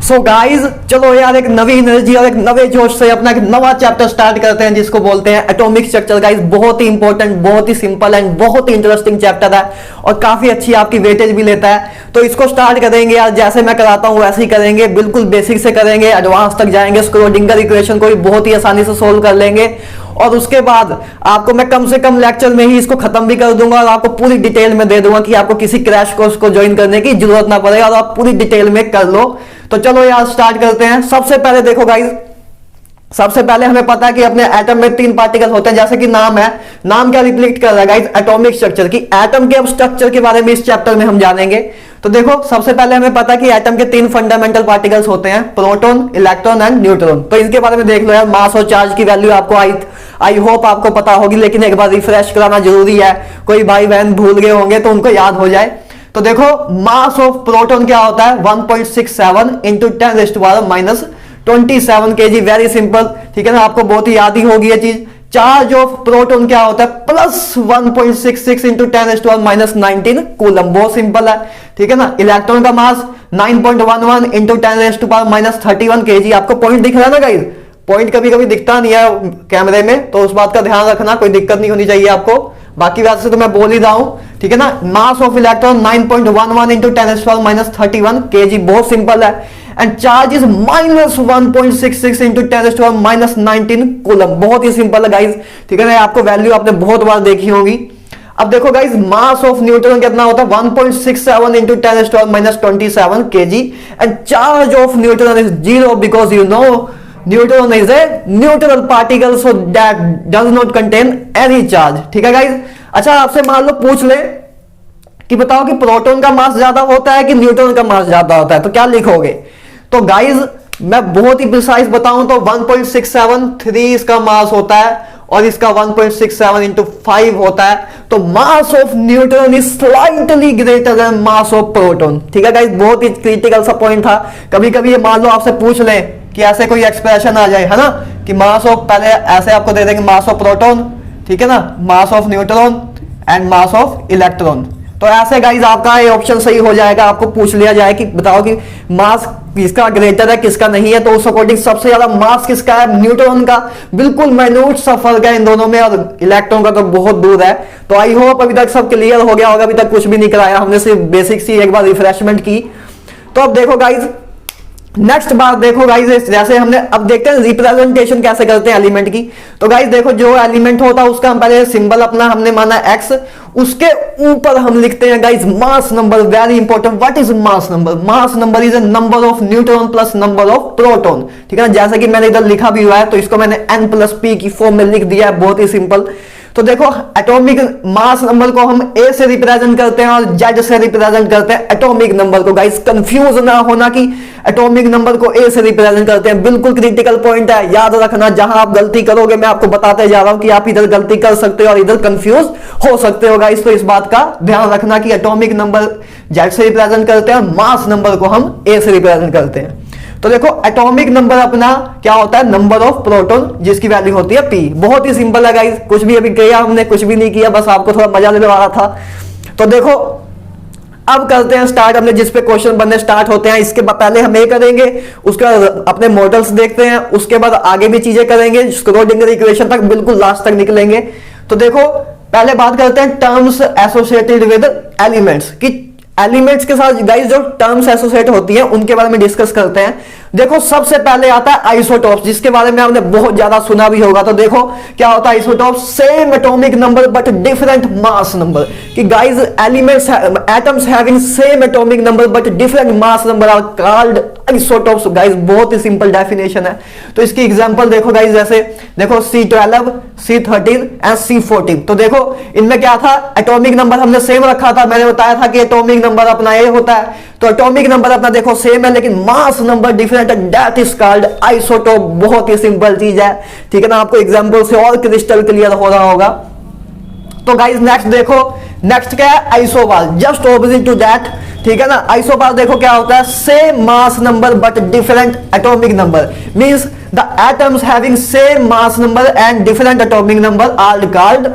So guys चलो यार एक नवी एनर्जी और एक नवे जोश से अपना एक नवा चैप्टर स्टार्ट करते हैं जिसको बोलते हैं एटॉमिक स्ट्रक्चर। गाइज बहुत ही इंपॉर्टेंट, बहुत ही सिंपल एंड बहुत ही इंटरेस्टिंग चैप्टर है और काफी अच्छी आपकी वेटेज भी लेता है। तो इसको स्टार्ट करेंगे यार, जैसे मैं कराता हूं वैसे ही करेंगे, बिल्कुल बेसिक से करेंगे, एडवांस तक जाएंगे। स्क्रोडिंगर इक्वेशन को भी बहुत ही आसानी से सोल्व कर लेंगे और उसके बाद आपको मैं कम से कम लेक्चर में ही इसको खत्म भी कर दूंगा और आपको पूरी डिटेल में दे दूंगा कि आपको किसी क्रैश कोर्स को ज्वाइन करने की जरूरत ना पड़े और आप पूरी डिटेल में कर लो। तो चलो यार स्टार्ट करते हैं। सबसे पहले देखो गाइस, सबसे पहले हमें पता है कि अपने एटम में 3 पार्टिकल होते हैं, जैसे कि नाम है, नाम क्या रिफ्लेक्ट कर रहा है गाइस, एटॉमिक स्ट्रक्चर की। एटम के अब स्ट्रक्चर के बारे में इस चैप्टर में हम जानेंगे। तो देखो सबसे पहले हमें पता है कि एटम के 3 फंडामेंटल पार्टिकल्स होते हैं, प्रोटॉन, इलेक्ट्रॉन एंड न्यूट्रॉन। तो इनके बारे में देख लो यार, मास और चार्ज की वैल्यू आपको आई होप आपको पता होगी, लेकिन एक बार रिफ्रेश कराना जरूरी है। कोई भाई बहन भूल गए होंगे तो उनको याद हो जाए। तो देखो मास ऑफ प्रोटॉन क्या होता है, 1.67 इंटू 10⁻⁻27 kg। वेरी सिंपल, ठीक है ना, आपको बहुत ही याद ही होगी ये चीज। चार्ज ऑफ प्रोटॉन क्या होता है, प्लस 1.66 इंटू 10⁻⁻19 कूलम। बहुत सिंपल है, ठीक है ना। इलेक्ट्रॉन का मास 9.11 इंटू 10⁻31 kg। आपको पॉइंट दिख रहा है ना गाइस, पॉइंट कभी कभी दिखता नहीं है कैमरे में, तो उस बात का ध्यान रखना, कोई दिक्कत नहीं होनी चाहिए आपको। बाकी बात से तो मैं बोल ही रहा हूं, ठीक है ना। Mass of electron 9.11 into 10⁻31 kg। बहुत सिंपल है। And charge is -1.66 into 10⁻⁻19 coulomb. बहुत ही सिंपल है गाइज, ठीक है ना। आपको वैल्यू आपने बहुत बार देखी होगी। अब देखो गाइज, मास ऑफ न्यूट्रॉन कितना होता है, 1.67 into 10⁻27 kg। And charge of neutron is 0 because you know neutron is a neutral particle, so that does not contain any charge, ठीक है गाइज। अच्छा आपसे मान लो पूछ ले कि बताओ कि प्रोटॉन का मास ज्यादा होता है कि न्यूट्रॉन का मास ज्यादा होता है, तो क्या लिखोगे। तो गाइज मैं बहुत ही प्रिसाइज बताऊं तो 1.673 इसका मास होता है और इसका 1.67 इंटू 5 होता है। तो mass of neutron is slightly greater then mass of proton, ठीक है गाइज। बहुत ही क्रिटिकल सा पॉइंट था। कभी कभी ये मान लो आपसे पूछ लें कि ऐसे कोई एक्सप्रेशन आ जाए, है ना, कि मास ऑफ, पहले ऐसे आपको दे देंगे मास ऑफ प्रोटॉन, ठीक है ना, mass of neutron and mass of electron. तो ऐसे गाइज आपका ये ऑप्शन सही हो जाएगा। आपको पूछ लिया जाए कि बताओ कि मास किसका ग्रेटर है किसका नहीं है, तो उस अकॉर्डिंग सबसे ज्यादा मास किसका है, न्यूट्रॉन का। बिल्कुल माइन्यूट सा फर्क है इन दोनों में और इलेक्ट्रॉन का तो बहुत दूर है। तो आई होप अभी तक सब क्लियर हो गया होगा। अभी तक कुछ भी नहीं कराया हमने, सिर्फ बेसिक सी एक बार रिफ्रेशमेंट की। तो अब देखो गाइज, नेक्स्ट बात देखो गाइज, जैसे हमने अब देखते हैं रिप्रेजेंटेशन कैसे करते हैं एलिमेंट की। तो गाइज देखो, जो एलिमेंट होता है उसका हम पहले सिंबल अपना हमने माना x, उसके ऊपर हम लिखते हैं guys mass number. Very important, what is mass number. Mass number is a number of neutron plus number of proton, ठीक है ना। जैसे कि मैंने इधर लिखा भी हुआ है, तो इसको मैंने n+p की फॉर्म में लिख दिया है, बहुत ही सिंपल। तो देखो एटॉमिक मास नंबर को हम A से रिप्रेजेंट करते हैं और Z से रिप्रेजेंट करते हैं एटॉमिक नंबर को। गाइस कंफ्यूज ना होना कि एटॉमिक नंबर को A से रिप्रेजेंट करते हैं, बिल्कुल क्रिटिकल पॉइंट है, याद रखना। जहां आप गलती करोगे मैं आपको बताते जा रहा हूं कि आप इधर गलती कर सकते हो और इधर कंफ्यूज हो सकते हो गाइस। तो इस बात का ध्यान रखना कि एटॉमिक नंबर Z से रिप्रेजेंट करते हैं और मास नंबर को हम A से रिप्रेजेंट करते हैं। तो देखो एटॉमिक नंबर अपना क्या होता है, नंबर ऑफ प्रोटॉन, जिसकी वैल्यू होती है P। बहुत ही सिंपल है गाइस, कुछ भी अभी किया हमने, कुछ भी नहीं किया, बस आपको थोड़ा मजा लेने वाला था। तो देखो अब करते हैं स्टार्ट, हमने जिस पे क्वेश्चन बनने स्टार्ट होते हैं। इसके बाद पहले हम ये करेंगे, उसके बाद अपने मॉडल्स देखते हैं, उसके बाद आगे भी चीजें करेंगे, स्क्रोडिंगर इक्वेशन तक बिल्कुल लास्ट तक निकलेंगे। तो देखो पहले बात करते हैं टर्म्स एसोसिएटेड विद एलिमेंट्स की। एलिमेंट्स के साथ गाइस जो टर्म्स एसोसिएट होती हैं उनके बारे में डिस्कस करते हैं। देखो सबसे पहले आता है आइसोटॉप्स, जिसके बारे में आपने बहुत ज्यादा सुना भी होगा। तो देखो क्या होता है isotopes, same atomic number but different mass number. कि guys elements atoms having same atomic number but different mass number are called isotopes. Guys बहुत ही सिंपल डेफिनेशन है। तो इसकी एग्जांपल देखो गाइस, जैसे देखो C12, C13 एंड C14। तो देखो इनमें क्या था, एटॉमिक नंबर हमने सेम रखा था। मैंने बताया था कि एटॉमिक नंबर अपना ये होता है, तो एटॉमिक नंबर अपना देखो सेम है, लेकिन मास नंबर डिफरेंट है, दैट इज कॉल्ड आइसोटोप। बहुत ही सिंपल चीज है, ठीक है ना। आपको एग्जांपल से और क्रिस्टल क्लियर हो रहा होगा। तो गाइस नेक्स्ट देखो, नेक्स्ट क्या है, isobar, just opposite to that, ठीक है ना। आइसोबार देखो क्या होता है, same mass number but different atomic number, means the atoms having same mass number and different atomic number are called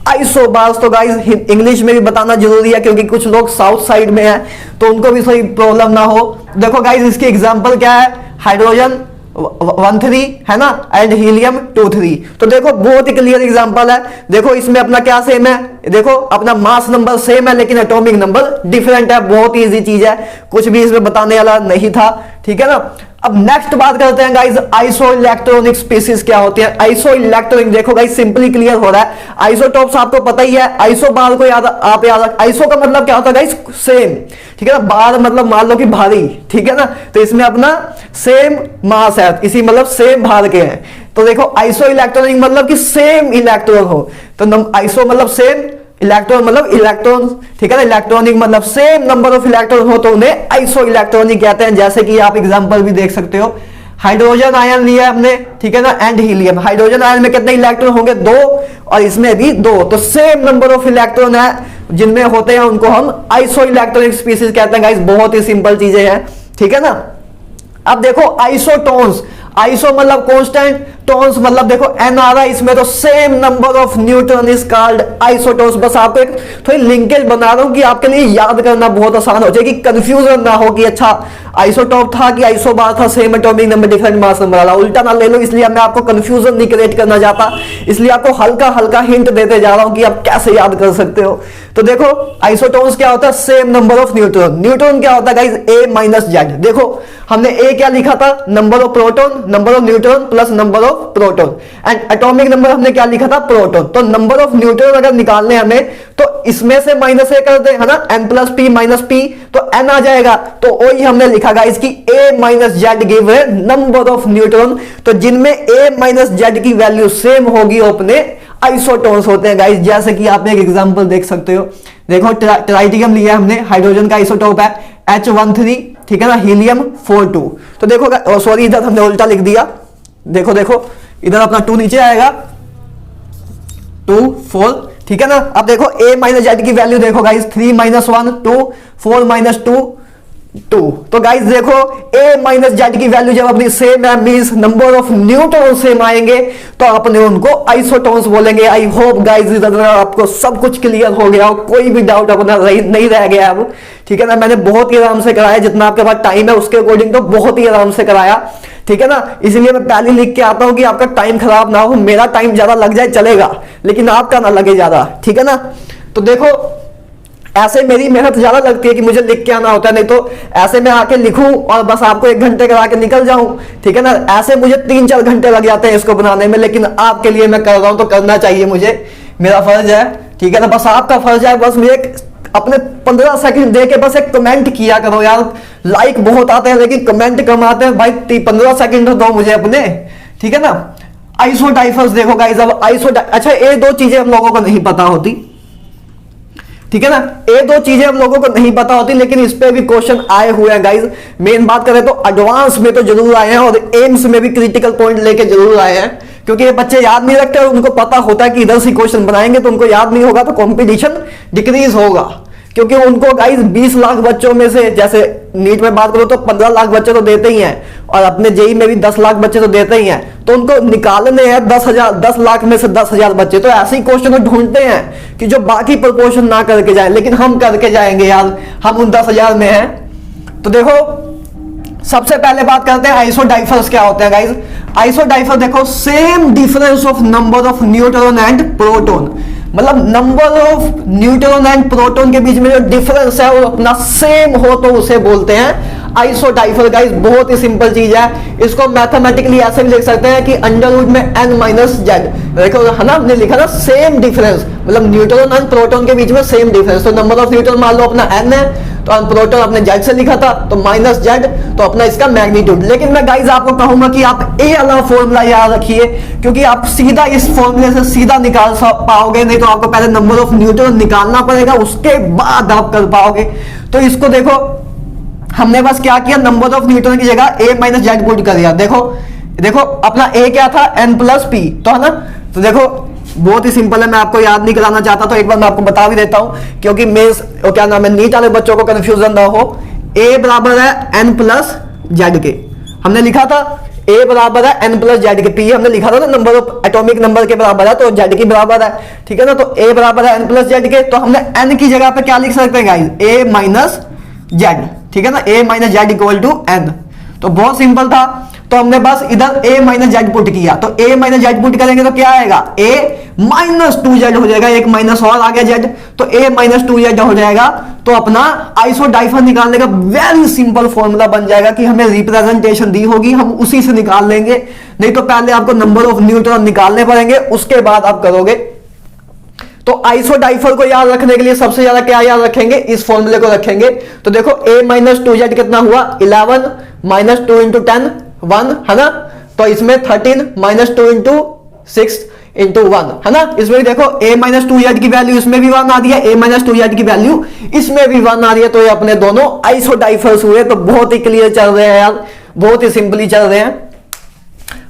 isobars. तो गाइस इंग्लिश में भी बताना जरूरी है क्योंकि कुछ लोग साउथ साइड में हैं तो उनको भी सही प्रॉब्लम ना हो। देखो गाइस इसकी एग्जांपल क्या है, हाइड्रोजन 1,3 है ना एंड हीलियम 2,3। तो देखो बहुत ही क्लियर एग्जांपल है। देखो इसमें अपना क्या सेम है, देखो अपना मास नंबर सेम है लेकिन एटॉमिक नंबर डिफरेंट है। बहुत ही इजी चीज है, कुछ भी इसमें बताने वाला नहीं था, ठीक है ना। अब नेक्स्ट बात करते हैं गाइस आइसो इलेक्ट्रॉनिक स्पीसीज क्या होती है। आइसो इलेक्ट्रॉनिक देखो गाइस सिंपली क्लियर हो रहा है, आइसोटॉप्स आपको पता ही है। आइसो बार को आप याद आइसो का मतलब क्या होता है गाइस, सेम, ठीक है ना। बार मतलब मान लो कि भारी, ठीक है ना, तो इसमें अपना सेम मास है, इसी मतलब सेम भार के हैं। तो देखो आइसो इलेक्ट्रॉनिक मतलब कि सेम इलेक्ट्रॉन हो, तो आइसो मतलब सेम, इलेक्ट्रॉन मतलब इलेक्ट्रॉन, ठीक है ना। इलेक्ट्रॉनिक मतलब सेम नंबर ऑफ इलेक्ट्रॉन हो तो उन्हें आइसो इलेक्ट्रॉनिक कहते हैं। जैसे कि आप एग्जांपल भी देख सकते हो, हाइड्रोजन आयन लिया हमने, ठीक है ना, एंड हीलियम। हाइड्रोजन आयन में कितने इलेक्ट्रॉन होंगे, 2, और इसमें भी 2, तो सेम नंबर ऑफ इलेक्ट्रॉन है जिनमें होते हैं उनको हम आइसो इलेक्ट्रॉनिक स्पीसीज कहते हैं गाइस। बहुत ही सिंपल चीजें हैं, ठीक है ना। अब देखो आइसोटोन्स, आइसो मतलब कांस्टेंट, टोन्स मतलब देखो एन आ रहा है इसमें, तो same number of neutron is called isotones. बस आपको एक थोड़ी लिंकेज बना रहा हूं कि आपके लिए याद करना बहुत आसान हो जाए, कि कंफ्यूजन ना हो कि अच्छा आइसोटॉप था कि आइसोबार था, same atomic number different mass number वाला, उल्टा ना ले लो। इसलिए मैं आपको कंफ्यूजन नहीं क्रिएट करना चाहता, इसलिए आपको हल्का हल्का हिंट देते जा रहा हूं कि आप कैसे याद कर सकते हो। तो देखो आइसोटोन्स क्या होता है, same number of neutron. Neutron क्या होता है गाइस, ए माइनस जेड। देखो हमने ए क्या लिखा था, number of proton, number of neutron plus number of proton, and atomic number हमने क्या लिखा था, प्रोटॉन। तो नंबर ऑफ न्यूट्रॉन अगर निकालने हमें तो इसमें से माइनस ए कर दे, है ना, N plus P minus P, तो एन आ जाएगा। तो वही हमने लिखा गाइस कि ए माइनस जेड गिव है नंबर ऑफ न्यूट्रॉन। तो जिनमें ए माइनस जेड की वैल्यू सेम होगी वो अपने आइसोटोन्स होते हैं गाइस। जैसे कि आप एक एग्जांपल देख सकते हो, देखो ट्राइटियम लिया हमने, हाइड्रोजन का आइसोटोप है H13, ठीक है ना, हीलियम 42। तो देखो सॉरी इधर हमने उल्टा लिख दिया, देखो देखो इधर अपना 2 नीचे आएगा, 2 4, ठीक है ना। अब देखो a माइनस जेड की वैल्यू देखो गाइस, 3 माइनस 1 2, 4 माइनस 2 2। तो गाइस देखो a माइनस जेड की वैल्यू जब अपनी सेम है, means number of neutron same आएंगे, तो अपने उनको आइसोटोन्स बोलेंगे। आई होप गाइस इधर आपको सब कुछ क्लियर हो गया हो, कोई भी डाउट अपना नहीं रह गया अब, ठीक है ना। मैंने बहुत ही आराम से कराया, जितना आपके पास टाइम है उसके अकॉर्डिंग तो बहुत ही आराम से कराया, ठीक है ना। इसीलिए मैं पहले लिख के आता हूं कि आपका टाइम खराब ना हो, मेरा टाइम ज्यादा लग जाए चलेगा लेकिन आपका ना लगे ज्यादा, ठीक है ना। तो देखो ऐसे मेरी मेहनत ज्यादा लगती है कि मुझे लिख के आना होता है, नहीं तो ऐसे मैं आके लिखूं और बस आपको 1 घंटे करा के निकल जाऊं, ठीक है ना। ऐसे मुझे 3-4 घंटे लग जाते हैं इसको बनाने में, लेकिन आपके लिए मैं कर रहा हूं तो करना चाहिए मुझे, मेरा फर्ज है, ठीक है ना। बस आपका फर्ज है बस मुझे अपने 15 सेकंड दे के बस एक कमेंट किया करो यार। लाइक बहुत आते हैं लेकिन कमेंट कम आते हैं भाई, 15 सेकंड दो मुझे अपने, ठीक है ना। आइसोडाइफर्स देखो गाइस, अब अच्छा ये 2 चीजें हम लोगों को नहीं पता होती, ठीक है ना। ये 2 चीजें हम लोगों को नहीं पता होती लेकिन इस पे भी क्वेश्चन आए हुए हैं गाइस। मेन बात करें तो एडवांस में तो जरूर आए हैं और एम्स में भी क्रिटिकल पॉइंट लेके जरूर आए हैं, क्योंकि ये बच्चे याद नहीं रखते, उनको पता होता है कि इधर से क्वेश्चन बनाएंगे तो उनको याद नहीं होगा तो कंपटीशन डिक्रीज होगा। क्योंकि उनको गाइस 20 लाख बच्चों में से, जैसे नीट में बात करो तो 15 लाख बच्चे तो देते ही हैं, और अपने जेई में भी 10 लाख बच्चे तो देते ही हैं, तो उनको निकालने हैं 10 लाख में से 10,000 बच्चे। तो ऐसे ही क्वेश्चन ढूंढते हैं कि जो बाकी प्रोपोर्शन ना करके जाए, लेकिन हम करके जाएंगे यार, हम उन 10,000 में हैं। तो देखो सबसे पहले बात करते हैं आइसोडाइफर्स क्या होते हैं गाइस। आइसोडाइफर देखो same difference of number of neutron and proton, मतलब number of neutron and proton के बीच में जो डिफरेंस है वो अपना सेम हो तो उसे बोलते हैं आइसोडाइफर गाइस। बहुत ही सिंपल चीज है, इसको मैथमेटिकली ऐसे भी लिख सकते हैं कि अंडर रूट में n माइनस जेड, देखो है ना, हमने लिखा ना सेम डिफरेंस, मतलब न्यूट्रॉन एंड प्रोटॉन के बीच में सेम डिफरेंस। तो नंबर ऑफ न्यूट्रॉन मान लो अपना n है, तो प्रोटॉन अपने जेड से लिखा था तो माइनस जेड, तो अपना इसका मैग्नीट्यूड। लेकिन मैं गाइस आपको कहूंगा कि आप ए वाला फॉर्मूला याद रखिए, क्योंकि आप सीधा इस फॉर्मूले से सीधा निकाल पाओगे, नहीं तो आपको पहले नंबर ऑफ न्यूट्रॉन निकालना पड़ेगा, उसके बाद आप कर पाओगे। तो इसको देखो हमने बस क्या किया, नंबर ऑफ न्यूट्रॉन की जगह ए माइनस जेड पुट कर दिया। देखो देखो अपना ए क्या था, n प्लस पी, तो है ना। तो देखो बहुत ही सिंपल है, मैं आपको याद नहीं कराना चाहता तो एक बार मैं आपको बता भी देता हूं, क्योंकि मेंस क्या नाम है नीट वाले बच्चों को कंफ्यूजन ना हो। a बराबर है n प्लस जेड के, हमने लिखा था ए बराबर है n प्लस जेड के, पी हमने लिखा था ना नंबर ऑफ एटॉमिक नंबर के बराबर है, तो जेड की बराबर है, ठीक है ना। तो ए बराबर है n प्लस जेड के, तो हमने n की जगह पे क्या लिख सकते हैं गाइस, ए माइनस जेड, ठीक है ना, A minus Z equal to n। तो बहुत सिंपल था, तो हमने बस इधर a माइनस जेड पुट किया, तो a माइनस जेड पुट करेंगे तो क्या आएगा, a माइनस 2z हो जाएगा, एक माइनस और आ गया z, तो a माइनस 2z हो जाएगा। तो अपना आइसोडाइफर निकालने का वेरी सिंपल फॉर्मूला बन जाएगा कि हमें रिप्रेजेंटेशन दी होगी, हम उसी से निकाल लेंगे, नहीं तो पहले आपको नंबर ऑफ न्यूट्रॉन निकालने पड़ेंगे, उसके बाद आप करोगे। तो आइसोडाइफर को याद रखने के लिए सबसे ज्यादा क्या याद रखेंगे, इस फॉर्मूले को रखेंगे। तो देखो a माइनस 2z कितना हुआ, 11 माइनस 2 इंटू 10 1 है ना, तो इसमें 13 माइनस 2 इंटू 6 इंटू 1 है ना। इसमें देखो a माइनस 2z की वैल्यू इसमें भी 1 आ रही है, a माइनस 2z की वैल्यू इसमें भी 1 आ रही है, तो ये अपने दोनों आइसोडाइफर्स हुए। तो बहुत ही क्लियर चल रहे हैं यार, बहुत ही सिंपली चल रहे हैं।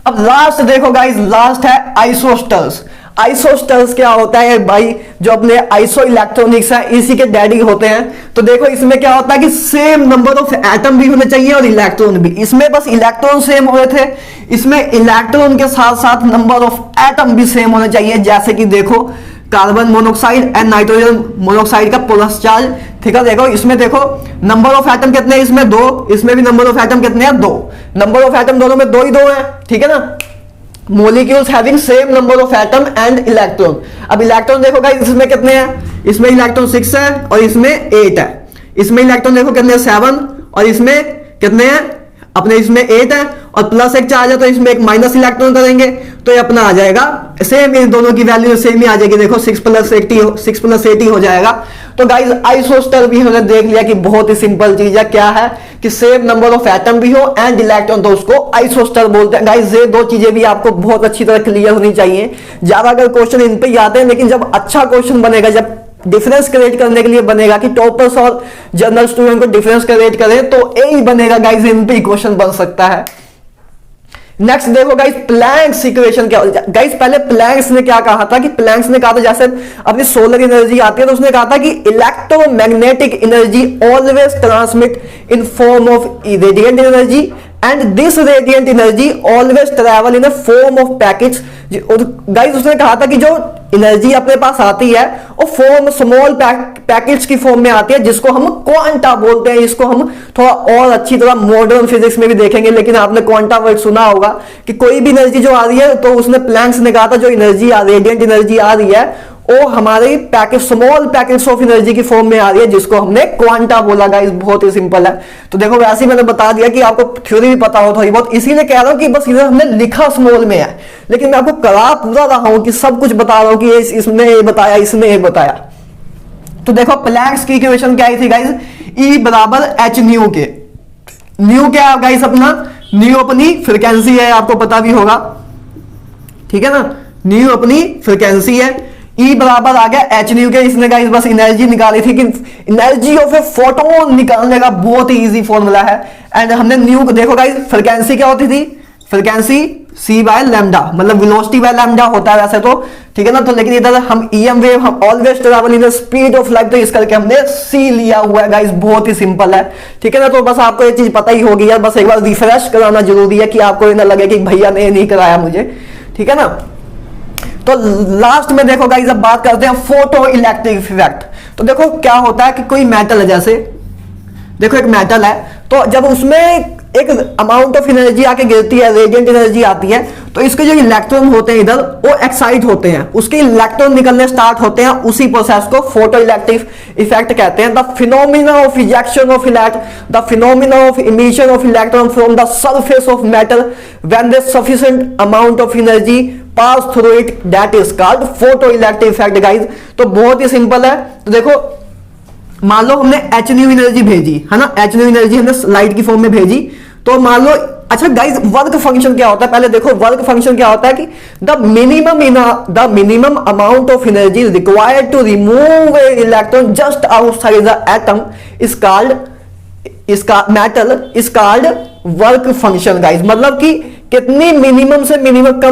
अब लास्ट देखो गाइस, लास्ट है आइसोस्टर्स। आइसोस्टर्स क्या होता है भाई, जो अपने आइसो इलेक्ट्रॉनिक्स है इसी के डैडी होते हैं। तो देखो इसमें क्या होता है कि सेम नंबर ऑफ एटम भी होने चाहिए और इलेक्ट्रॉन भी, इसमें बस इलेक्ट्रॉन सेम हो रहे थे, इसमें इलेक्ट्रॉन के साथ साथ नंबर ऑफ एटम भी सेम होने चाहिए। जैसे कि देखो carbon monoxide and nitrogen monoxide का प्लस चार्ज, ठीक है। देखो इसमें देखो नंबर ऑफ एटम कितने हैं, इसमें 2, इसमें भी नंबर ऑफ एटम कितने हैं, 2, नंबर ऑफ एटम दोनों में 2 ही 2 है, ठीक है ना। Molecules having same number of atom and electron. अब इलेक्ट्रॉन देखो गाइस इसमें कितने हैं, इसमें इलेक्ट्रॉन 6 है और इसमें 8 है, इसमें इलेक्ट्रॉन देखो कितने 7 और इसमें कितने हैं अपने, इसमें 8 है और प्लस एक चार्ज है, तो इसमें एक माइनस इलेक्ट्रॉन करेंगे तो ये अपना आ जाएगा सेम, इन दोनों की वैल्यू सेम ही आ जाएगी। देखो 6 प्लस 80 हो जाएगा। तो गाइस आइसोस्टर भी हमने देख लिया कि बहुत ही सिंपल चीज है, क्या है कि सेम नंबर ऑफ एटम भी हो एंड इलेक्ट्रॉन, तो उसको आइसोस्टर बोलते हैं। गाइस ये 2 चीजें भी आपको बहुत अच्छी तरह क्लियर होनी चाहिए। ज्यादा अगर क्वेश्चन इन पे ही आते हैं, लेकिन जब अच्छा क्वेश्चन बनेगा, जब डिफरेंस क्रिएट करने के लिए बनेगा कि टॉपर्स और जनरल स्टूडेंट को डिफरेंस क्रिएट करें, तो यही बनेगा गाइस, इन पे ही क्वेश्चन बन सकता है। नेक्स्ट देखो गाइस प्लैंक्स इक्वेशन क्या, गाइस पहले प्लैंक्स ने क्या कहा था कि प्लैंक्स ने कहा था जैसे अपनी सोलर एनर्जी आती है, तो उसने कहा था कि electromagnetic energy always transmit in form of radiant energy and this radiant energy always travel in a form of packets. Guys उसने कहा था कि जो एनर्जी अपने पास आती है वो फॉर्म स्मॉल पैकेट्स की फॉर्म में आती है, जिसको हम क्वांटा बोलते हैं। इसको हम थोड़ा और अच्छी तरह मॉडर्न फिजिक्स में भी देखेंगे, लेकिन आपने क्वांटा वर्ड सुना होगा कि कोई भी एनर्जी जो आ रही है, तो उसने प्लैंक्स ने कहा था जो एनर्जी रेडिएंट एनर्जी आ रही है वो हमारे packet small packets of energy की फॉर्म में आ रही है, जिसको हमने क्वांटा बोला। गाइस बहुत ही सिंपल है। तो देखो वैसे ही मैंने बता दिया कि आपको थ्योरी भी पता हो थोड़ी बहुत, इसीलिए कह रहा हूं कि बस इधर हमने लिखा स्मॉल में है, लेकिन मैं आपको करा पूरा रहा हूं कि सब कुछ बता रहा हूं कि इसने ये बताया, इसने ये बताया। तो देखो प्लैंक्स की इक्वेशन क्या आई थी गाइस, E बराबर h न्यू के। न्यू क्या है गाइस अपना, न्यू अपनी फ्रिक्वेंसी है, आपको पता भी होगा, ठीक है ना। न्यू अपनी फ्रिक्वेंसी है, E बराबर आ गया h न्यू के। इसने गाइस बस एनर्जी निकाली थी कि एनर्जी ऑफ ए फोटोन निकालने का बहुत ही इजी फॉर्मूला है। एंड हमने न्यू को देखो गाइस फ्रिक्वेंसी क्या होती थी, फ्रिक्वेंसी c बाय लैम्डा, मतलब वेलोसिटी बाय लैम्डा होता है वैसे तो, ठीक है ना। तो लेकिन इधर हम EM वेव हम always travel in the speed of light, तो इस करके हमने c लिया हुआ है गाइस, बहुत ही सिंपल है, ठीक है ना। तो बस आपको ये चीज पता ही होगी यार, बस एक बार रिफ्रेश कराना जरूरी है कि आपको ये ना लगे कि भैया ने नहीं कराया मुझे, ठीक है ना। तो लास्ट में देखो गाइस अब बात करते हैं फोटो इलेक्ट्रिक इफेक्ट। तो देखो क्या होता है कि कोई मेटल है, जैसे देखो एक मेटल है, तो जब उसमें एक अमाउंट ऑफ एनर्जी आके गिरती है, रेडिएंट एनर्जी आती है, तो इसके जो इलेक्ट्रॉन होते हैं इधर वो एक्साइट होते हैं, उसके इलेक्ट्रॉन निकलने स्टार्ट होते हैं, उसी प्रोसेस को फोटो इलेक्ट्रिक इफेक्ट कहते हैं। The phenomena of ejection of the phenomena of emission of electron from the surface of metal when there sufficient amount of energy pass through it, that is called photo electric effect guys. तो बहुत ही simple है। तो देखो मान लो हमने h new energy भेजी है ना, h न्यू एनर्जी हमने लाइट की फॉर्म में भेजी, तो मान लो अच्छा गाइस वर्क फंक्शन क्या होता है, पहले देखो वर्क फंक्शन क्या होता है कि the minimum amount of energy required to remove a electron just outside the atom is called metal is called work function guys. मतलब कि कितनी मिनिमम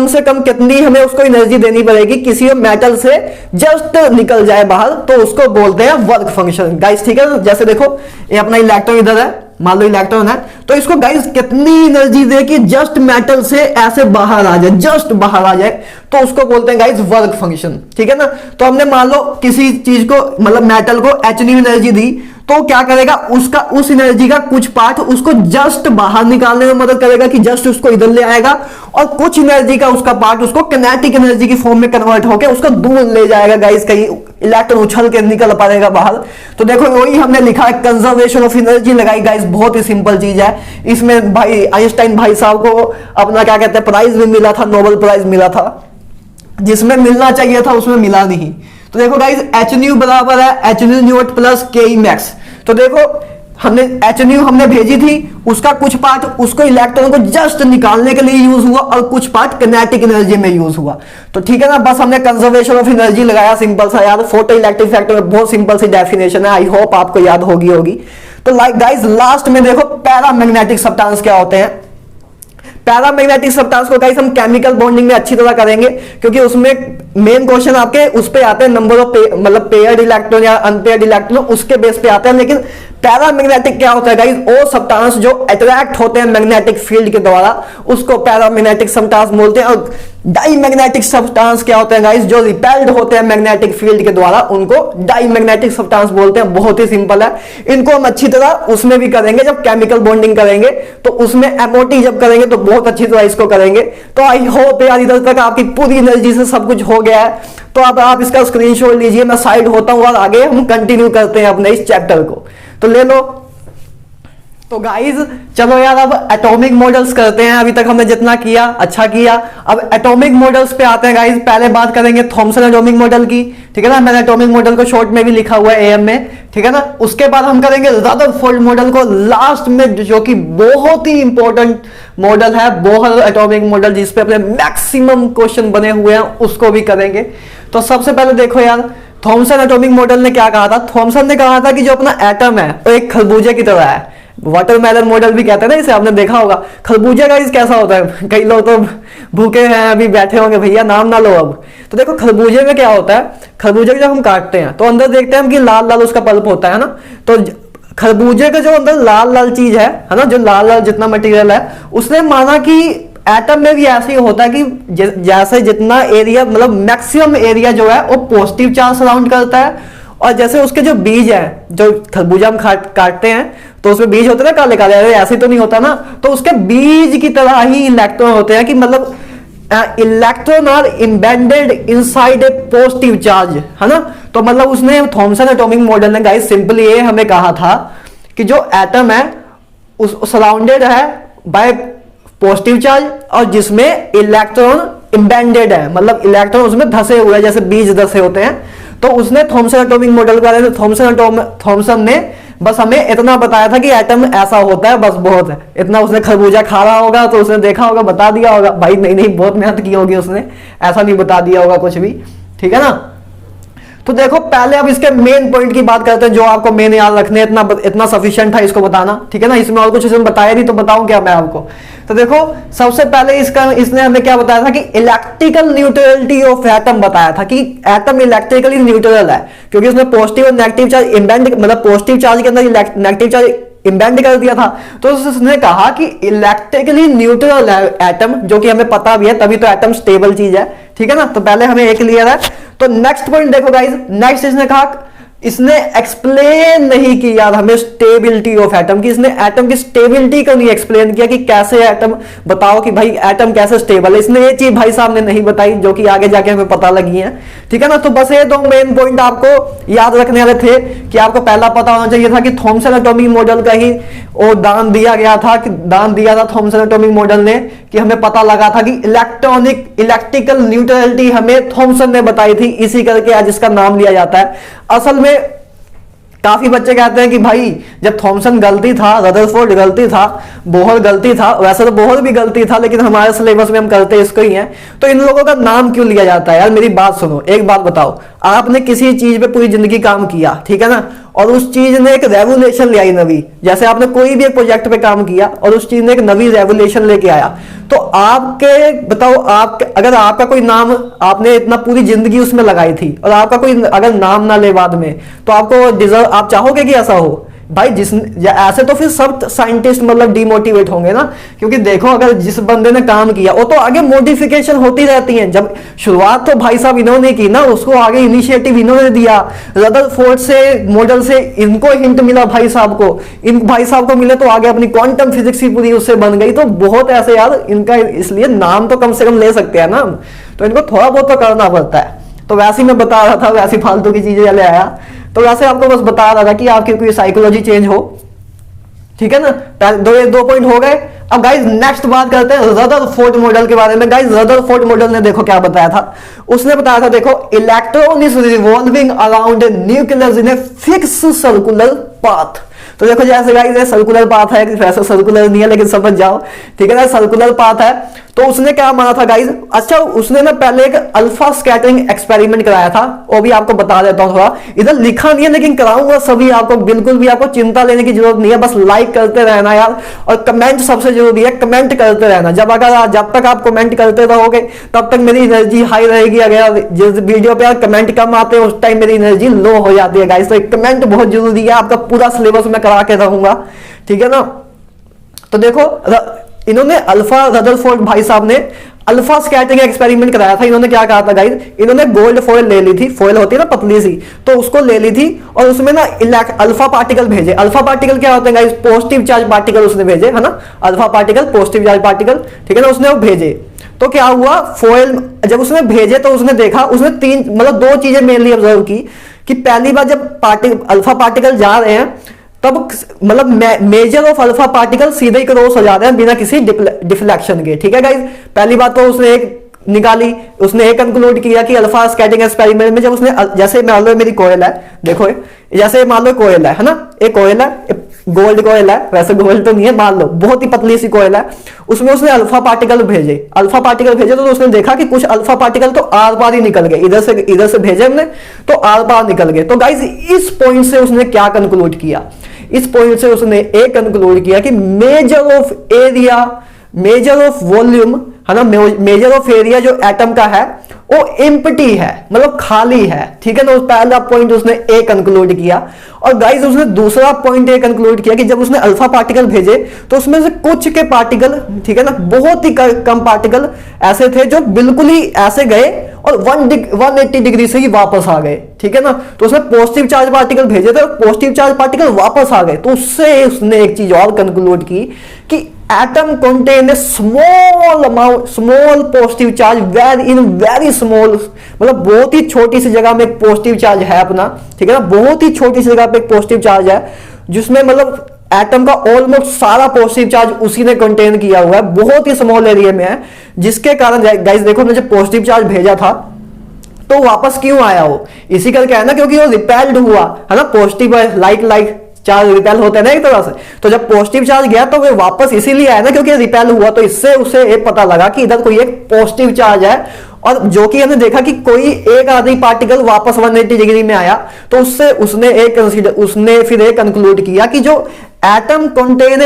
से कम कितनी हमें उसको एनर्जी देनी पड़ेगी किसी मेटल से जस्ट निकल जाए बाहर, तो उसको बोलते हैं वर्क फंक्शन गाइस, ठीक है। जैसे देखो ये अपना इलेक्ट्रॉन इधर है, मान लो इलेक्ट्रॉन है, तो इसको गाइस कितनी एनर्जी दे कि जस्ट मेटल से ऐसे बाहर आ जाए, जस्ट बाहर आ जाए, तो उसको बोलते हैं गाइस वर्क फंक्शन। ठीक है ना। तो हमने मान लो किसी चीज को मतलब मेटल को एचनी एनर्जी दी, तो क्या करेगा, उसका उस एनर्जी का कुछ पार्ट उसको जस्ट बाहर निकालने में मदद करेगा कि जस्ट उसको इधर ले आएगा, और कुछ एनर्जी का उसका पार्ट उसको किनेटिक एनर्जी की फॉर्म में कन्वर्ट होकर उसको दूर ले जाएगा गाइस, कहीं इलेक्ट्रॉन उछल के निकल पाएगा बाहर। तो देखो वही हमने लिखा है, कंजर्वेशन ऑफ एनर्जी लगाई गाइस, बहुत ही सिंपल चीज है। इसमें भाई आइंस्टाइन भाई साहब को अपना क्या कहते हैं प्राइज भी मिला था, नोबेल प्राइज मिला था, जिसमें मिलना चाहिए था उसमें मिला नहीं। तो देखो गाइस एच न्यू बराबर है एच न्यू नॉट प्लस के ई मैक्स। तो देखो हमने एच न्यू हमने भेजी थी, उसका कुछ पार्ट उसको इलेक्ट्रॉन को जस्ट निकालने के लिए यूज हुआ और कुछ पार्ट किनेटिक एनर्जी में यूज हुआ। तो ठीक है ना, बस हमने कंजर्वेशन ऑफ एनर्जी लगाया, सिंपल सा यार, फोटो इलेक्ट्रिक फैक्टर में बहुत सिंपल सी डेफिनेशन है, आई होप आपको याद होगी। तो लाइक गाइस लास्ट में देखो पैरामैग्नेटिक सब्सटेंस क्या होते हैं। पैरामैग्नेटिक सब्सटेंस को गाइस हम केमिकल बॉन्डिंग में अच्छी तरह करेंगे, क्योंकि उसमें मेन क्वेश्चन आपके उस पे आते हैं, नंबर ऑफ मतलब पेयर्ड इलेक्ट्रॉन या अनपेयर्ड इलेक्ट्रॉन, उसके बेस पे आते हैं। लेकिन पैरामैग्नेटिक क्या होता है गाइस, वो सब्सटेंस जो अट्रैक्ट होते हैं मैग्नेटिक फील्ड के द्वारा, उसको पैरामैग्नेटिक सब्सटेंस बोलते हैं। और डाईमैग्नेटिक सब्सटेंस क्या होते हैं गाइस, जो रिपेल्ड होते हैं मैग्नेटिक फील्ड के द्वारा, उनको डाईमैग्नेटिक सब्सटेंस बोलते हैं। बहुत ही सिंपल है, इनको हम अच्छी तरह उसमें भी करेंगे जब केमिकल बॉन्डिंग करेंगे, तो उसमें एमओटी जब करेंगे तो बहुत अच्छी तरह इसको करेंगे। तो आई होप यार इधर तक आपकी पूरी एनर्जी से सब कुछ हो गया है। तो अब आप इसका स्क्रीनशॉट लीजिए, मैं साइड होता हूं और आगे हम कंटिन्यू करते हैं अपने इस चैप्टर को। तो ले लो। तो गाइज चलो यार अब एटॉमिक मॉडल्स करते हैं। अभी तक हमने जितना किया अच्छा किया, अब एटॉमिक मॉडल्स पे आते हैं गाइज। पहले बात करेंगे थॉमसन एटॉमिक मॉडल की, ठीक है ना। मैंने एटॉमिक मॉडल को शॉर्ट में भी लिखा हुआ है एएम में, ठीक है ना। उसके बाद हम करेंगे रदरफोर्ड मॉडल को लास्ट में, जो कि बहुत ही इंपॉर्टेंट मॉडल है, बोहर एटॉमिक मॉडल, जिसपे अपने मैक्सिमम क्वेश्चन बने हुए हैं, उसको भी करेंगे। तो सबसे पहले देखो यार, थॉमसन एटॉमिक मॉडल ने क्या कहा था। थॉमसन ने कहा था कि जो अपना एटम है वो एक खरबूजे की तरह है। वाटरमेलन मॉडल भी कहते हैं ना इसे, आपने देखा होगा। खरबूजे का कैसा होता है, कई लोग तो भूखे हैं अभी बैठे होंगे, भैया नाम ना लो अब। तो देखो खरबूजे में क्या होता है, खरबूजे को जब हम काटते हैं तो अंदर देखते हैं हम कि लाल लाल उसका पल्प होता है ना। तो खरबूजे का जो अंदर लाल लाल चीज है ना, जो लाल लाल जितना मटेरियल है, उसने माना कि एटम में भी ऐसे ही होता है कि जैसे जितना एरिया मतलब मैक्सिमम एरिया जो है वो पॉजिटिव चार्ज सराउंड करता है, और जैसे उसके जो बीज है, जो खरबूजा हम काटते हैं तो उसमें बीज होते हैं ना काले काले, ऐसे तो नहीं होता ना। तो उसके बीज की तरह ही इलेक्ट्रॉन होते हैं, कि मतलब electron are embedded inside a positive charge, है ना। तो मतलब उसने थॉमसन एटॉमिक मॉडल ने गाइस सिंपली ये हमें कहा था कि जो एटम है उस सराउंडेड है बाय पॉजिटिव चार्ज, और जिसमें इलेक्ट्रॉन इम्बेडेड है, मतलब इलेक्ट्रॉन उसमें धसे हुए हैं, जैसे बीज धसे होते हैं। तो उसने थॉमसन एटॉमिक मॉडल के बारे में थॉमसन ने बस हमें इतना बताया था कि एटम ऐसा होता है, बस बहुत है इतना। उसने खरबूजा खा रहा होगा तो उसने देखा होगा, बता दिया होगा। भाई नहीं बहुत मेहनत की होगी उसने, ऐसा नहीं बता दिया होगा कुछ भी, ठीक है ना। तो देखो पहले अब इसके मेन पॉइंट की बात करते हैं, जो आपको मेन याद रखने, इतना सफिशिएंट था इसको बताना, ठीक है ना। इसमें और कुछ इसमें बताया नहीं, तो बताऊं क्या मैं आपको। तो देखो सबसे पहले इसने हमें क्या बताया था कि इलेक्ट्रिकल न्यूट्रलिटी ऑफ एटम बताया था, कि एटम इलेक्ट्रिकली न्यूट्रल है, क्योंकि उसने पॉजिटिव और नेगेटिव चार्ज इम्बेंड, मतलब पॉजिटिव चार्ज के अंदर नेगेटिव चार्ज इम्बेंड कर दिया था। तो उसने कहा कि इलेक्ट्रिकली न्यूट्रल है एटम, जो कि हमें पता भी है, तभी तो एटम स्टेबल चीज है, ठीक है ना। तो पहले हमें एक क्लियर है। तो नेक्स्ट पॉइंट देखो गाइस, नेक्स्ट इसने कहा, इसने एक्सप्लेन नहीं किया हमें स्टेबिलिटी ऑफ एटम की। इसने एटम की स्टेबिलिटी को नहीं एक्सप्लेन किया कि कैसे एटम, बताओ कि भाई एटम कैसे स्टेबल है। इसने ये चीज भाई साहब ने नहीं बताई, जो कि आगे जाके हमें पता लगी है, ठीक है ना। तो बस ये दो मेन पॉइंट आपको याद रखने वाले थे, कि आपको पहला पता होना चाहिए था कि थॉमसन एटॉमिक मॉडल का ही वो दान दिया गया था, कि दान दिया था थॉमसन एटॉमिक मॉडल ने, कि हमें पता लगा था कि इलेक्ट्रिकल न्यूट्रलिटी हमें थॉमसन ने बताई थी, इसी करके आज इसका नाम लिया जाता है। असल में काफी बच्चे कहते हैं कि भाई जब थॉमसन गलती था, रदरफोर्ड गलती था, बोहर गलती था, वैसे तो बोहर भी गलती था, लेकिन हमारे सिलेबस में हम करते इसको ही हैं, तो इन लोगों का नाम क्यों लिया जाता है। यार मेरी बात सुनो, एक बात बताओ, आपने किसी चीज पे पूरी जिंदगी काम किया, ठीक है ना, और उस चीज ने एक रेवोल्यूशन ले आई नवी, जैसे आपने कोई भी एक प्रोजेक्ट पे काम किया और उस चीज ने एक नवी रेवोल्यूशन लेके आया, तो आपके बताओ, आपके अगर आपका कोई नाम, आपने इतना पूरी जिंदगी उसमें लगाई थी, और आपका कोई अगर नाम ना ले बाद में, तो आपको डिजर्व, आप चाहोगे कि ऐसा हो। भाई ऐसे तो फिर सब साइंटिस्ट मतलब डिमोटिवेट होंगे ना, क्योंकि देखो अगर जिस बंदे ने काम किया वो तो आगे मॉडिफिकेशन होती रहती है। जब शुरुआत तो भाई साहब इन्होंने की ना, उसको आगे इनिशिएटिव इन्होंने दिया, रदरफोर्ड से मॉडल से इनको हिंट मिला भाई साहब को, इन भाई साहब को मिले तो आगे अपनी क्वांटम फिजिक्स ही पूरी उससे बन गई। तो बहुत ऐसे यार इनका, इसलिए नाम तो कम से कम ले सकते हैं ना, तो इनको थोड़ा बहुत तो करना पड़ता है। तो वैसे ही मैं बता रहा था, वैसी फालतू की चीजें ले आया, तो वैसे आपको बस बता रहा था कि आपकी कोई साइकोलॉजी चेंज हो, ठीक है ना। दो पॉइंट हो गए। अब गाइस नेक्स्ट बात करते हैं रदरफोर्ड मॉडल के बारे में। गाइस रदरफोर्ड मॉडल ने देखो क्या बताया था, उसने बताया था देखो electron is revolving around a nucleus in a fix circular path. तो देखो जैसे गाइस ये सर्कुलर पाथ है, वैसे सर्कुलर नहीं है लेकिन समझ जाओ, ठीक है ना, सर्कुलर पाथ है। तो उसने क्या माना था गाइस, अच्छा उसने ना पहले एक अल्फा स्कैटरिंग एक्सपेरिमेंट कराया था, वो भी आपको बता देता हूं, थोड़ा इधर लिखा नहीं है लेकिन कराऊंगा सभी आपको, बिल्कुल भी आपको चिंता लेने की जरूरत नहीं है, बस लाइक करते रहना यार, और कमेंट सबसे जरूरी है, कमेंट करते रहना। जब तक आप कमेंट करते रहोगे तब तक मेरी एनर्जी हाई रहेगी। अगर जिस वीडियो पे कमेंट कम आते हैं उस टाइम मेरी एनर्जी लो हो जाती है गाइस, तो कमेंट बहुत जरूरी है। आपका पूरा सिलेबस मैं करा के रहूंगा, ठीक है ना। तो देखो इन्होंने अल्फा, रदरफोर्ड भाई साहब ने अल्फा स्कैटरिंग एक्सपेरिमेंट कराया था। इन्होंने क्या कहा था गाइस, इन्होंने गोल्ड फॉइल ले ली थी, फॉइल होती है ना पतली सी, तो उसको ले ली थी और उसमें ना अल्फा पार्टिकल भेजे। अल्फा पार्टिकल क्या होते हैं गाइस, पॉजिटिव चार्ज पार्टिकल उसने भेजे, है ना, alpha particle positive charge particle, ठीक है ना, उसने वो भेजे। तो क्या हुआ, फॉइल जब उसने भेजे तो उसने देखा, उसने तीन मतलब दो चीजें मेनली ऑब्जर्व की कि पहली बार जब अल्फा पार्टिकल जा रहे हैं तब मतलब मेजर ऑफ अल्फा पार्टिकल सीधे ही क्रॉस हो जाते हैं बिना किसी डिफ्लेक्शन के, ठीक है गाइस। पहली बात तो उसने एक निकाली, उसने एक कंक्लूड किया कि अल्फा स्कैटरिंग एक्सपेरिमेंट में जब उसने, जैसे मान लो मेरी कोयल है, देखो जैसे मान लो कोयल है ना, एक कोयल है, गोल्ड कोयल है, वैसे गोल्ड तो नहीं है, मान लो बहुत ही पतली सी कोयल है, उसमें उसने अल्फा पार्टिकल भेजे, तो उसने देखा कि कुछ अल्फा पार्टिकल तो आर पार ही निकल गए, इधर से भेजे हमने तो आर पार निकल गए। तो गाइस इस पॉइंट से उसने क्या कंक्लूड किया, इस पॉइंट से उसने एक कंक्लूड किया कि measure of area, measure of volume, है ना, मेजर ऑफ एरिया जो एटम का है वो एम्प्टी है, मतलब खाली है, ठीक है ना। पहला पॉइंट उसने ए कंक्लूड किया। और गाइस उसने दूसरा पॉइंट ए कंक्लूड किया कि जब उसने अल्फा पार्टिकल भेजे तो उसमें से कुछ के पार्टिकल, ठीक है ना, बहुत ही कम पार्टिकल ऐसे थे जो बिल्कुल ही ऐसे गए और 180 डिग्री से ही वापस आ गए, ठीक है ना। तो उसने पॉजिटिव चार्ज पार्टिकल भेजे थे, पॉजिटिव चार्ज पार्टिकल वापस आ गए। तो उससे उसने एक चीज और कंक्लूड की कि atom contain a small amount, small positive charge, very small, मतलब बहुत ही छोटी सी जगह में एक पॉजिटिव चार्ज है अपना, ठीक है ना, बहुत ही छोटी सी जगह पे एक पॉजिटिव चार्ज है जिसमें मतलब एटम का ऑलमोस्ट सारा पॉजिटिव चार्ज उसी ने कंटेन किया हुआ है, बहुत ही स्मॉल एरिया में है, जिसके कारण गाइस देखो मैं जब पॉजिटिव चार्ज भेजा था तो वापस क्यों आया वो, इसी करके है ना, क्योंकि वो रिपेल्ड हुआ, है ना, पॉजिटिव लाइक चार्ज रिपेल होते हैं ना एक तरह से। तो जब पॉजिटिव चार्ज गया तो वो वापस इसीलिए आया ना क्योंकि रिपेल हुआ, तो इससे उसे एक पता लगा कि इधर कोई एक पॉजिटिव चार्ज है, और जो कि हमने देखा कि कोई एक आधी पार्टिकल वापस 180 डिग्री में आया। तो उससे उसने फिर एक कंक्लूड किया कि जो एटम कंटेन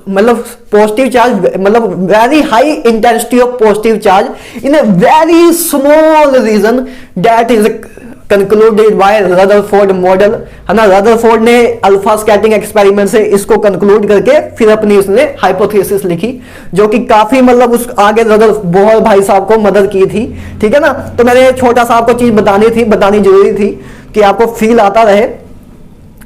मतलब पॉजिटिव चार्ज, मतलब very high intensity of positive charge in a very small region, that is concluded by Rutherford model, है ना। रदरफोर्ड ने अल्फा स्कैटरिंग एक्सपेरिमेंट से इसको कंक्लूड करके फिर अपनी उसने हाइपोथेसिस लिखी, जो कि काफी मतलब उस आगे रदरफोर्ड भाई साहब को मदद की थी, ठीक है ना। तो मैंने छोटा सा आपको चीज बतानी जरूरी थी कि आपको फील आता रहे।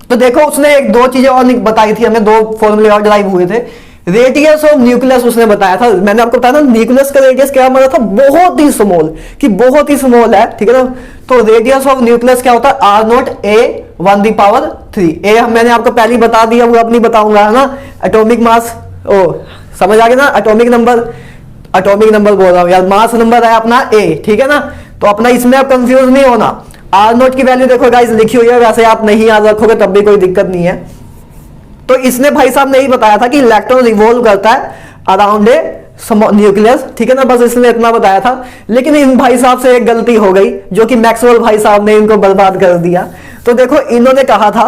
तो देखो उसने एक दो चीजें और बताई थी, हमें दो फॉर्मूले और ड्राइव हुए थे। रेडियस ऑफ न्यूक्लियस उसने बताया था, मैंने आपको बताया था न्यूक्लियस का रेडियस क्या माना था, बहुत ही स्मॉल, कि बहुत ही स्मॉल है, ठीक है ना। तो रेडियस ऑफ न्यूक्लियस क्या होता है, आर नॉट ए 1⁻3। ए मैंने आपको पहले ही बता दिया, वो अपनी बताऊंगा, है ना। एटॉमिक मास, ओ समझ आ गया ना, एटॉमिक नंबर बोल रहा हूं यार, मास नंबर है अपना ए, ठीक है ना। तो अपना इसमें आप कंफ्यूज नहीं होना। आर नॉट की वैल्यू देखो गाइस लिखी हुई है, वैसे आप नहीं याद रखोगे तब भी कोई दिक्कत नहीं है। तो इसने भाई साहब ने ही बताया था कि इलेक्ट्रॉन रिवॉल्व करता है अराउंड ए न्यूक्लियस, ठीक है ना, बस इसने इतना बताया था। लेकिन इन भाई साहब से एक गलती हो गई जो कि मैक्सवेल भाई साहब ने इनको बर्बाद कर दिया। तो देखो इन्होंने कहा था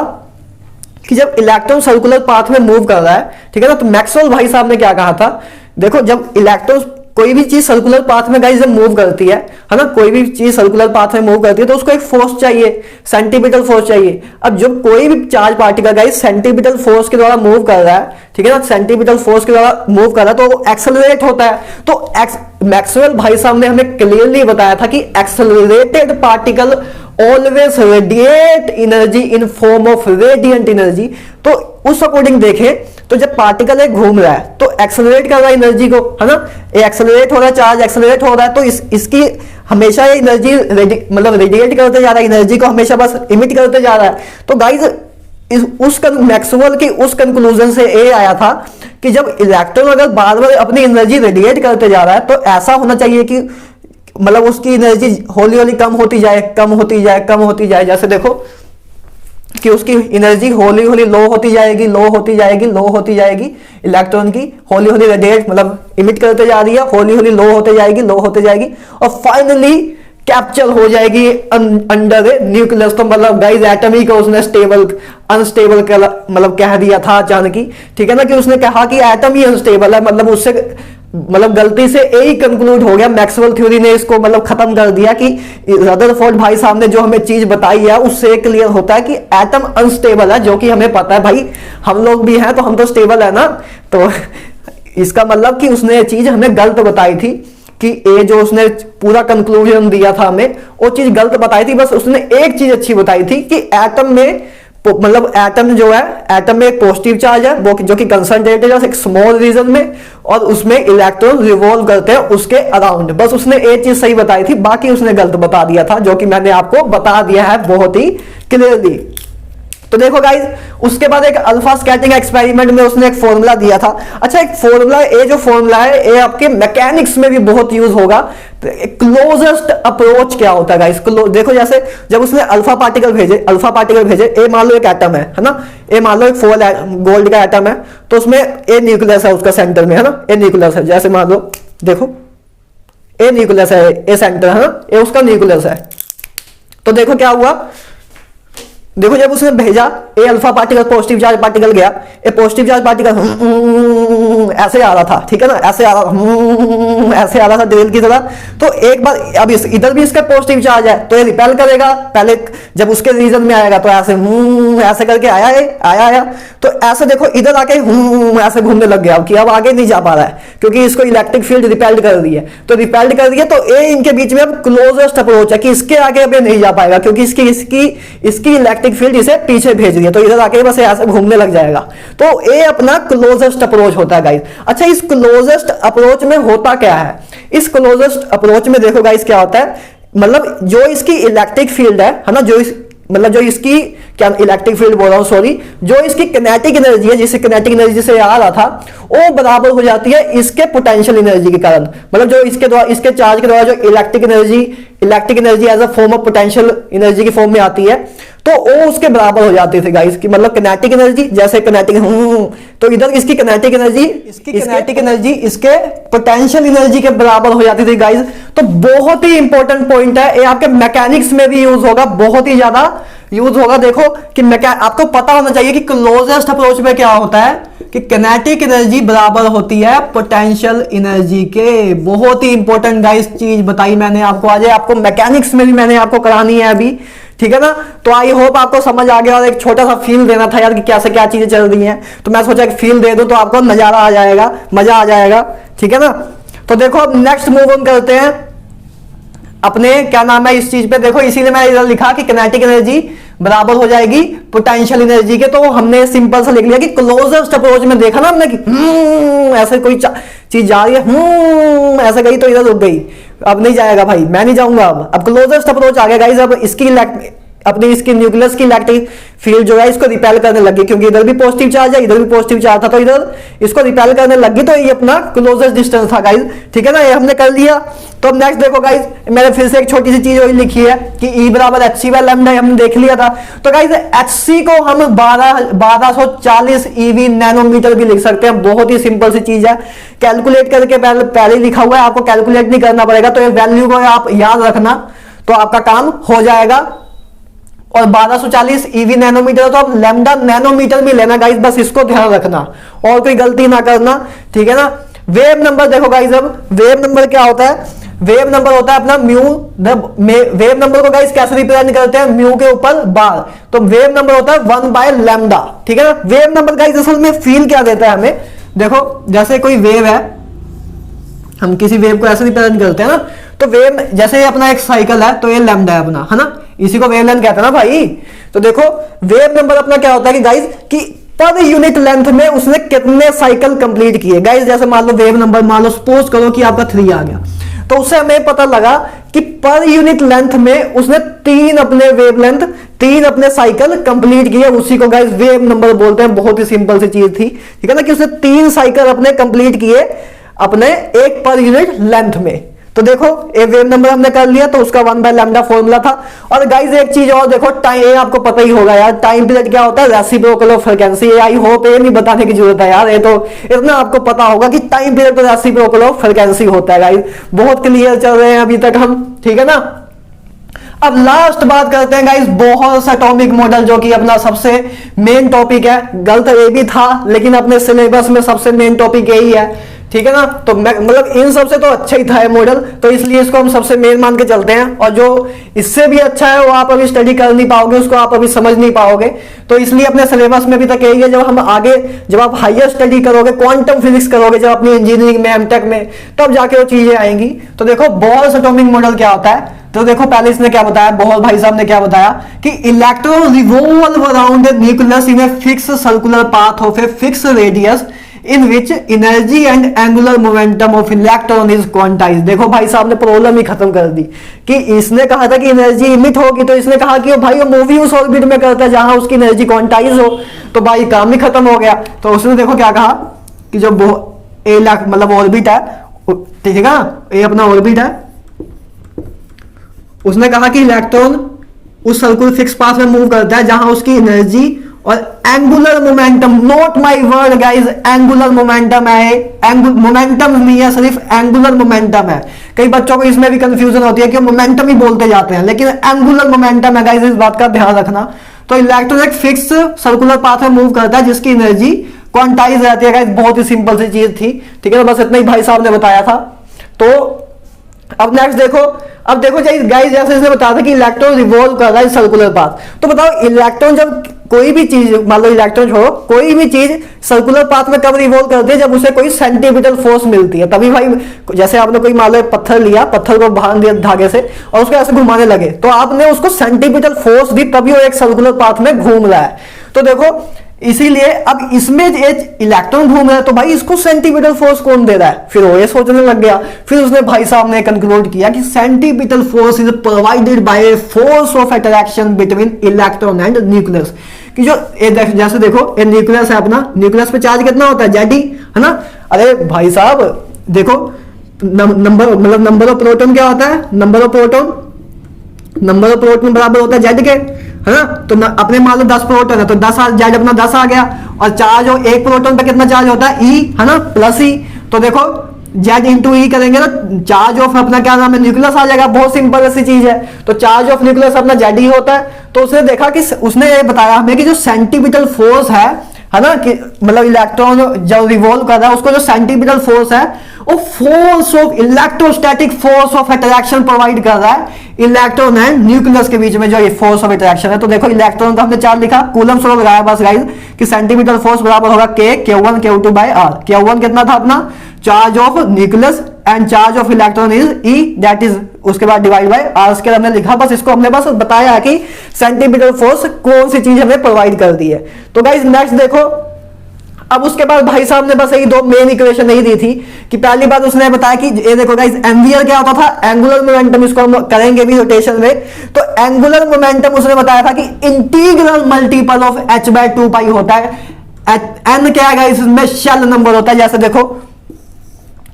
कि जब इलेक्ट्रॉन सर्कुलर पाथ में मूव कर रहा है, ठीक है ना, तो मैक्सवेल भाई साहब ने क्या कहा था, देखो जब इलेक्ट्रॉन कोई भी चीज सर्कुलर पाथ में गाइस जब मूव करती है ना, कोई भी चीज सर्कुलर पाथ में मूव करती है तो उसको एक फोर्स चाहिए, सेंटीमीटर फोर्स चाहिए। अब जब कोई भी charge particle guys centimetre force के द्वारा मूव कर रहा है, ठीक है ना, सेंटीमीटर फोर्स के द्वारा मूव कर रहा है तो वो एक्सेलरेट होता है। तो मैक्सवेल भाई साहब ने हमें क्लियरली बताया था कि accelerated particle always radiate energy in form of radiant energy. तो उस अकॉर्डिंग देखें तो जब पार्टिकल एक घूम रहा है तो एक्सेलरेट कर रहा है एनर्जी को, है ना, एक्सेलरेट हो रहा है, चार्ज एक्सेलरेट हो रहा है, तो इसकी हमेशा ये एनर्जी मतलब रेडिएट करते जा रहा है, एनर्जी को हमेशा बस इमिट करते जा रहा है। तो गाइज मैक्सवेल की उस कंक्लूजन से ये आया था कि जब इलेक्ट्रॉन अगर बार बार अपनी एनर्जी रेडिएट करते जा रहा है तो ऐसा होना चाहिए कि मतलब उसकी एनर्जी हौली हौली कम होती जाए, कम होती जाए, कम होती जाए। जैसे देखो कि उसकी एनर्जी हौली हौली लो होती जाएगी, लो होती जाएगी, लो होती जाएगी, इलेक्ट्रॉन की हौली हौली रेडिएट मतलब इमिट करते जा रही है, हौली हौली लो होते जाएगी, लो होते जाएगी और फाइनली कैप्चर हो जाएगी अंडर ए न्यूक्लियस। तो मतलब गाइस एटम ही को उसने स्टेबल अनस्टेबल मतलब कह दिया था अचानक ही, ठीक है ना, कि उसने कहा कि एटम ही अनस्टेबल है, मतलब उससे मतलब गलती से यही कंक्लूड हो गया, मैक्सवेल थ्योरी ने इसको मतलब खत्म कर दिया कि रदरफोर्ड भाई साहब ने जो हमें चीज बताई है उससे क्लियर होता है कि एटम अनस्टेबल है, जो कि हमें पता है भाई, हम लोग भी हैं तो हम तो स्टेबल है ना। तो इसका मतलब कि उसने ये चीज हमें गलत बताई थी कि ये जो उसने पूरा कंक्लूजन दिया था हमें वो चीज गलत बताई थी। बस उसने एक चीज अच्छी बताई थी कि एटम में मतलब एटम जो है, एटम में एक पॉजिटिव चार्ज है वो जो कि कंसंट्रेटेड है एक स्मॉल रीजन में और उसमें इलेक्ट्रॉन रिवॉल्व करते हैं उसके अराउंड। बस उसने एक चीज सही बताई थी, बाकी उसने गलत बता दिया था, जो कि मैंने आपको बता दिया है बहुत ही क्लियरली। तो देखो गाइज उसके बाद एक अल्फा स्कैटरिंग एक्सपेरिमेंट में उसने एक फॉर्मूला दिया था। अच्छा, एक फॉर्मूला, ये जो फॉर्मूला है ये आपके मैकेनिक्स में भी बहुत यूज होगा। क्लोजेस्ट अप्रोच क्या होता है गाइस, देखो जैसे जब उसने अल्फा पार्टिकल भेजे, ए मान लो एक एटम है ना, ए मान लो एक 4 गोल्ड का एटम है, तो उसमें ए न्यूक्लियस है उसका सेंटर में, है ना, ए न्यूक्लियस है। जैसे मान लो देखो ए न्यूक्लियस है, ए सेंटर है ना, ए उसका न्यूक्लियस है। तो देखो क्या हुआ, देखो जब उसने भेजा a alpha particle positive charge particle गया, ए पॉजिटिव चार्ज पार्टिकल ऐसे आ रहा था, ठीक है ना, ऐसे आ रहा था ड्रिल की तरह। तो एक बार अब इधर भी इसका पॉजिटिव चार्ज है तो ये रिपेल करेगा, पहले जब उसके रीजन में आएगा तो ऐसे करके आया। तो ऐसे देखो इधर आके ऐसे घूमने लग गया कि अब आगे नहीं जा पा रहा है क्योंकि इसको इलेक्ट्रिक फील्ड रिपेल्ड कर दी है। तो रिपेल्ड कर दिया तो ये इनके बीच में अब क्लोजेस्ट अप्रोच है कि इसके आगे अब नहीं जा पाएगा क्योंकि इसकी इलेक्ट्रिक फील्ड इसे पीछे भेज रही है, तो इधर आके बस ऐसे घूमने लग जाएगा। तो ये अपना क्लोजेस्ट अप्रोच होता है गाइस। अच्छा, इस क्लोजेस्ट अप्रोच में होता क्या है, इस क्लोजेस्ट अप्रोच में देखो गाइस क्या होता है, मतलब जो इसकी इलेक्ट्रिक फील्ड है ना, जो इसकी क्या इलेक्ट्रिक फील्ड बोल रहा हूं सॉरी, जो इसकी किनेटिक एनर्जी है, जिससे किनेटिक एनर्जी से आ रहा था वो बराबर हो जाती है इसके पोटेंशियल एनर्जी के कारण। मतलब जो इसके चार्ज के द्वारा जो electric energy as a form of potential energy की फॉर्म में आती है तो वो उसके बराबर हो जाती थी गाइस की, मतलब किनेटिक एनर्जी जैसे किनेटिक तो इधर इसकी किनेटिक एनर्जी इसके पोटेंशियल एनर्जी के बराबर हो जाती थी गाइस। तो बहुत ही इंपॉर्टेंट पॉइंट है ये, आपके मैकेनिक्स में भी यूज होगा, बहुत ही ज्यादा यूज होगा। देखो कि आपको पता होना चाहिए कि क्लोजेस्ट अप्रोच में क्या होता है कि किनेटिक एनर्जी बराबर होती है पोटेंशियल एनर्जी के। बहुत ही इंपॉर्टेंट गाइस चीज बताई मैंने आपको, आज आपको मैकेनिक्स में भी मैंने आपको करानी है अभी, ठीक है ना। तो आई होप आपको समझ आ गया और एक छोटा सा फील देना था यार कि कैसे क्या चीजें चल रही हैं, तो मैं सोचा कि फील दे दूं तो आपको नजारा आ जाएगा, मजा आ जाएगा, ठीक है ना। तो देखो अब नेक्स्ट मूव ऑन करते हैं अपने क्या नाम है इस चीज पे। देखो इसीलिए मैं इधर लिखा कि किनेटिक एनर्जी बराबर हो जाएगी पोटेंशियल एनर्जी के। तो हमने सिंपल से लिख लिया कि क्लोजेस्ट अप्रोच में देखा ना हमने कि ऐसे कोई चीज जा रही है, ऐसे गई तो इधर रुक गई, अब नहीं जाएगा भाई, मैं नहीं जाऊंगा। अब क्लोजेस्ट अप्रोच आ गया गाइस, अब इसकी न्यूक्लियस की इलेक्ट्रिक फील्ड जो है इसको रिपेल करने लगी क्योंकि इधर भी पॉजिटिव चार्ज है, इधर भी पॉजिटिव चार्ज था, तो इधर इसको रिपेल करने लगी। तो ये अपना क्लोजेस्ट डिस्टेंस था गाइस, ठीक है ना, ये हमने कर लिया। तो अब नेक्स्ट देखो गाइस, मैंने फिर से एक छोटी सी चीज वही लिखी है कि E बराबर hc बाय लैम्डा, हमने देख लिया था। तो गाइस hc को हम 1240 eV नैनोमीटर भी लिख सकते हैं, बहुत ही सिंपल सी चीज है, कैलकुलेट करके पहले ही लिखा हुआ है, आपको कैलकुलेट नहीं करना पड़ेगा। तो ये वैल्यू को आप याद रखना तो आपका काम हो जाएगा। और 1240 eV नैनोमीटर तो आप लैम्डा नैनोमीटर में लेना गाइस, बस इसको ध्यान रखना और कोई गलती ना करना, ठीक है ना। वेव नंबर देखो गाइस, अब वेव नंबर क्या होता है, वेव नंबर होता है अपना म्यू, वेव नंबर को गाइस कैसे रिप्रेजेंट करते हैं, म्यू के ऊपर बार, तो वेव नंबर होता है 1/λ, ठीक है ना। वेव नंबर गाइस असल में फील क्या देता है हमें, देखो जैसे कोई वेव है, हम किसी वेव को ऐसे रिप्रेजेंट करते हैं ना, तो वेव जैसे अपना एक साइकिल है, तो ये लैम्डा है अपना, है ना, इसी को वेवलेंथ कहते हैं ना भाई। तो देखो वेव नंबर अपना क्या होता है कि गाइस कि पर यूनिट लेंथ में उसने कितने साइकिल कंप्लीट किए। गाइस जैसे मान लो वेव नंबर, मान लो सपोज करो कि आपका 3 आ गया, तो उससे हमें पता लगा कि पर यूनिट लेंथ में उसने 3 अपने वेवलेंथ, 3 अपने साइकिल कंप्लीट किए, उसी को गाइस वेव नंबर बोलते हैं। बहुत ही सिंपल सी चीज थी, ठीक है ना, कि उसने 3 साइकिल अपने कंप्लीट किए अपने एक पर यूनिट लेंथ में। तो देखो ये वेव नंबर हमने कर लिया, तो उसका 1/λ फॉर्मूला था। और गाइस एक चीज और देखो, टाइम, ये आपको पता ही होगा यार, टाइम पीरियड क्या होता है, reciprocal of frequency. I hope ये नहीं बताने की जरूरत है यार, ये तो इतना आपको पता होगा कि टाइम पीरियड तो रेसिप्रोकल ऑफ फ्रीक्वेंसी होता है। गाइस बहुत क्लियर चल रहे हैं अभी तक हम, ठीक है ना। अब लास्ट बात करते हैं गाइस बोहर्स एटॉमिक मॉडल, जो कि अपना सबसे मेन टॉपिक है। गलत ये भी था, लेकिन अपने सिलेबस में सबसे मेन टॉपिक यही है, ठीक है ना। तो मतलब इन सबसे तो अच्छा ही था ये मॉडल, तो इसलिए इसको हम सबसे मेन मान के चलते हैं। और जो इससे भी अच्छा है वो आप अभी स्टडी कर नहीं पाओगे, उसको आप अभी समझ नहीं पाओगे। तो इसलिए अपने सिलेबस में भी तक यही है, जब हम आगे, जब आप हायर स्टडी करोगे, क्वांटम फिजिक्स करोगे जब अपनी इंजीनियरिंग में, एमटेक में, तब जाके वो चीजें आएंगी। तो देखो बोहर्स एटॉमिक मॉडल क्या होता है, तो देखो पहले इसने क्या बताया, बोहर भाई साहब ने क्या बताया कि electron revolve around a nucleus in a fix circular path of a fix radius in which energy and angular momentum of electron is quantized. देखो भाई साहब ने प्रॉब्लम ही खत्म कर दी, कि इसने कहा था कि एनर्जी इमिट होगी, तो इसने कहा कि भाई वो मूवी उस ऑर्बिट में करता है जहां उसकी एनर्जी क्वांटाइज हो, तो भाई काम ही खत्म हो गया। तो उसने देखो क्या कहा कि जो मतलब ऑर्बिट है, ठीक है ना, ये अपना ऑर्बिट है, उसने कहा कि इलेक्ट्रॉन उस सर्कुलर फिक्स पाथ में मूव करता है जहां उसकी एनर्जी और angular momentum, not my word guys, angular momentum है, मोमेंटम नहीं है, सिर्फ एंगुलर मोमेंटम है। कई बच्चों को इसमें भी कंफ्यूजन होती है कि मोमेंटम ही बोलते जाते हैं, लेकिन एंगुलर मोमेंटम है गाइस, इस बात का ध्यान रखना। तो इलेक्ट्रॉन एक फिक्स सर्कुलर पाथ में मूव करता है जिसकी एनर्जी क्वांटाइज रहती है गाइस। बहुत ही सिंपल सी चीज थी, ठीक है ना, बस इतना ही भाई साहब ने बताया था। तो अब नेक्स्ट देखो, अब देखो गाइस जैसे इसने बताया था कि इलेक्ट्रॉन रिवॉल्व कर रहा है सर्कुलर पाथ, तो बताओ इलेक्ट्रॉन जब कोई भी चीज, मान लो इलेक्ट्रॉन छोड़ो, कोई भी चीज सर्कुलर पाथ में कब रिवॉल्व करती है, जब उसे कोई सेंटीमीटर फोर्स मिलती है, तभी भाई। जैसे आपने कोई मान लो पत्थर लिया, पत्थर को बांध दिया धागे से और उसको ऐसे घुमाने लगे, तो आपने उसको सेंटीमीटर फोर्स दी, तभी वो एक सर्कुलर पाथ में घूम रहा है। तो देखो इसीलिए अब इसमें इलेक्ट्रॉन घूम रहा है, तो भाई इसको सेंटीमीटर फोर्स कौन दे रहा है, फिर वो ये सोचने लग गया। फिर उसने भाई साहब ने कंक्लूड किया कि centimetre force is provided by a force of attraction between electron and nucleus. कि जो जैसे देखो ये न्यूक्लियस है अपना, न्यूक्लियस पे चार्ज कितना होता है, जेड ही, है ना। अरे भाई साहब देखो नंबर, मतलब नंबर ऑफ प्रोटॉन क्या होता है, नंबर ऑफ प्रोटॉन बराबर होता है जेड के, है ना। तो अपने मान लो 10 प्रोटॉन है, तो 10 जेड अपना 10 आ गया, और चार्ज हो एक प्रोटॉन पे कितना चार्ज होता है, ई, है ना, प्लस ई। तो देखो जेड इंटू ई करेंगे तो चार्ज ऑफ अपना क्या नाम है, न्यूक्लियस आ जाएगा। बहुत सिंपल ऐसी चीज है, तो चार्ज ऑफ न्यूक्लियस अपना जेड ही होता है। तो उसने देखा कि उसने ये बताया हमें कि जो सेंटीमीटर फोर्स है ना, कि मतलब इलेक्ट्रॉन जब रिवॉल्व कर रहा है उसको जो सेंटीमीटर फोर्स है वो force of electrostatic force of attraction provide कर रहा है इलेक्ट्रॉन एंड न्यूक्लियस के बीच में, जो ये फोर्स ऑफ अट्रैक्शन है। तो देखो इलेक्ट्रॉन का हमने चार्ज लिखा, कूलम्ब स्लो लगाया बस गाइस, कि सेंटीमीटर फोर्स बराबर होगा K Q1 Q2 bye R। Q1 कितना था अपना, charge of nucleus, and charge of electron is E, that is उसके बाद डिवाइड बाय R स्क्वायर हमने लिखा। बस इसको हमने बस बताया है कि सेंटीमीटर फोर्स कौन सी चीज हमें प्रोवाइड कर दी है। तो गाइस नेक्स्ट देखो, अब उसके बाद भाई साहब ने बस यही 2 मेन इक्वेशन नहीं दी थी, कि पहली बात उसने बताया कि ये देखो गाइस एमवीआर क्या होता था, एंगुलर मोमेंटम, इसको हम करेंगे भी रोटेशन में। तो एंगुलर मोमेंटम उसने बताया था कि इंटीग्रल मल्टीपल ऑफ h/2 पाई होता है। n क्या है गाइस, इसमें शेल नंबर होता है। जैसे देखो,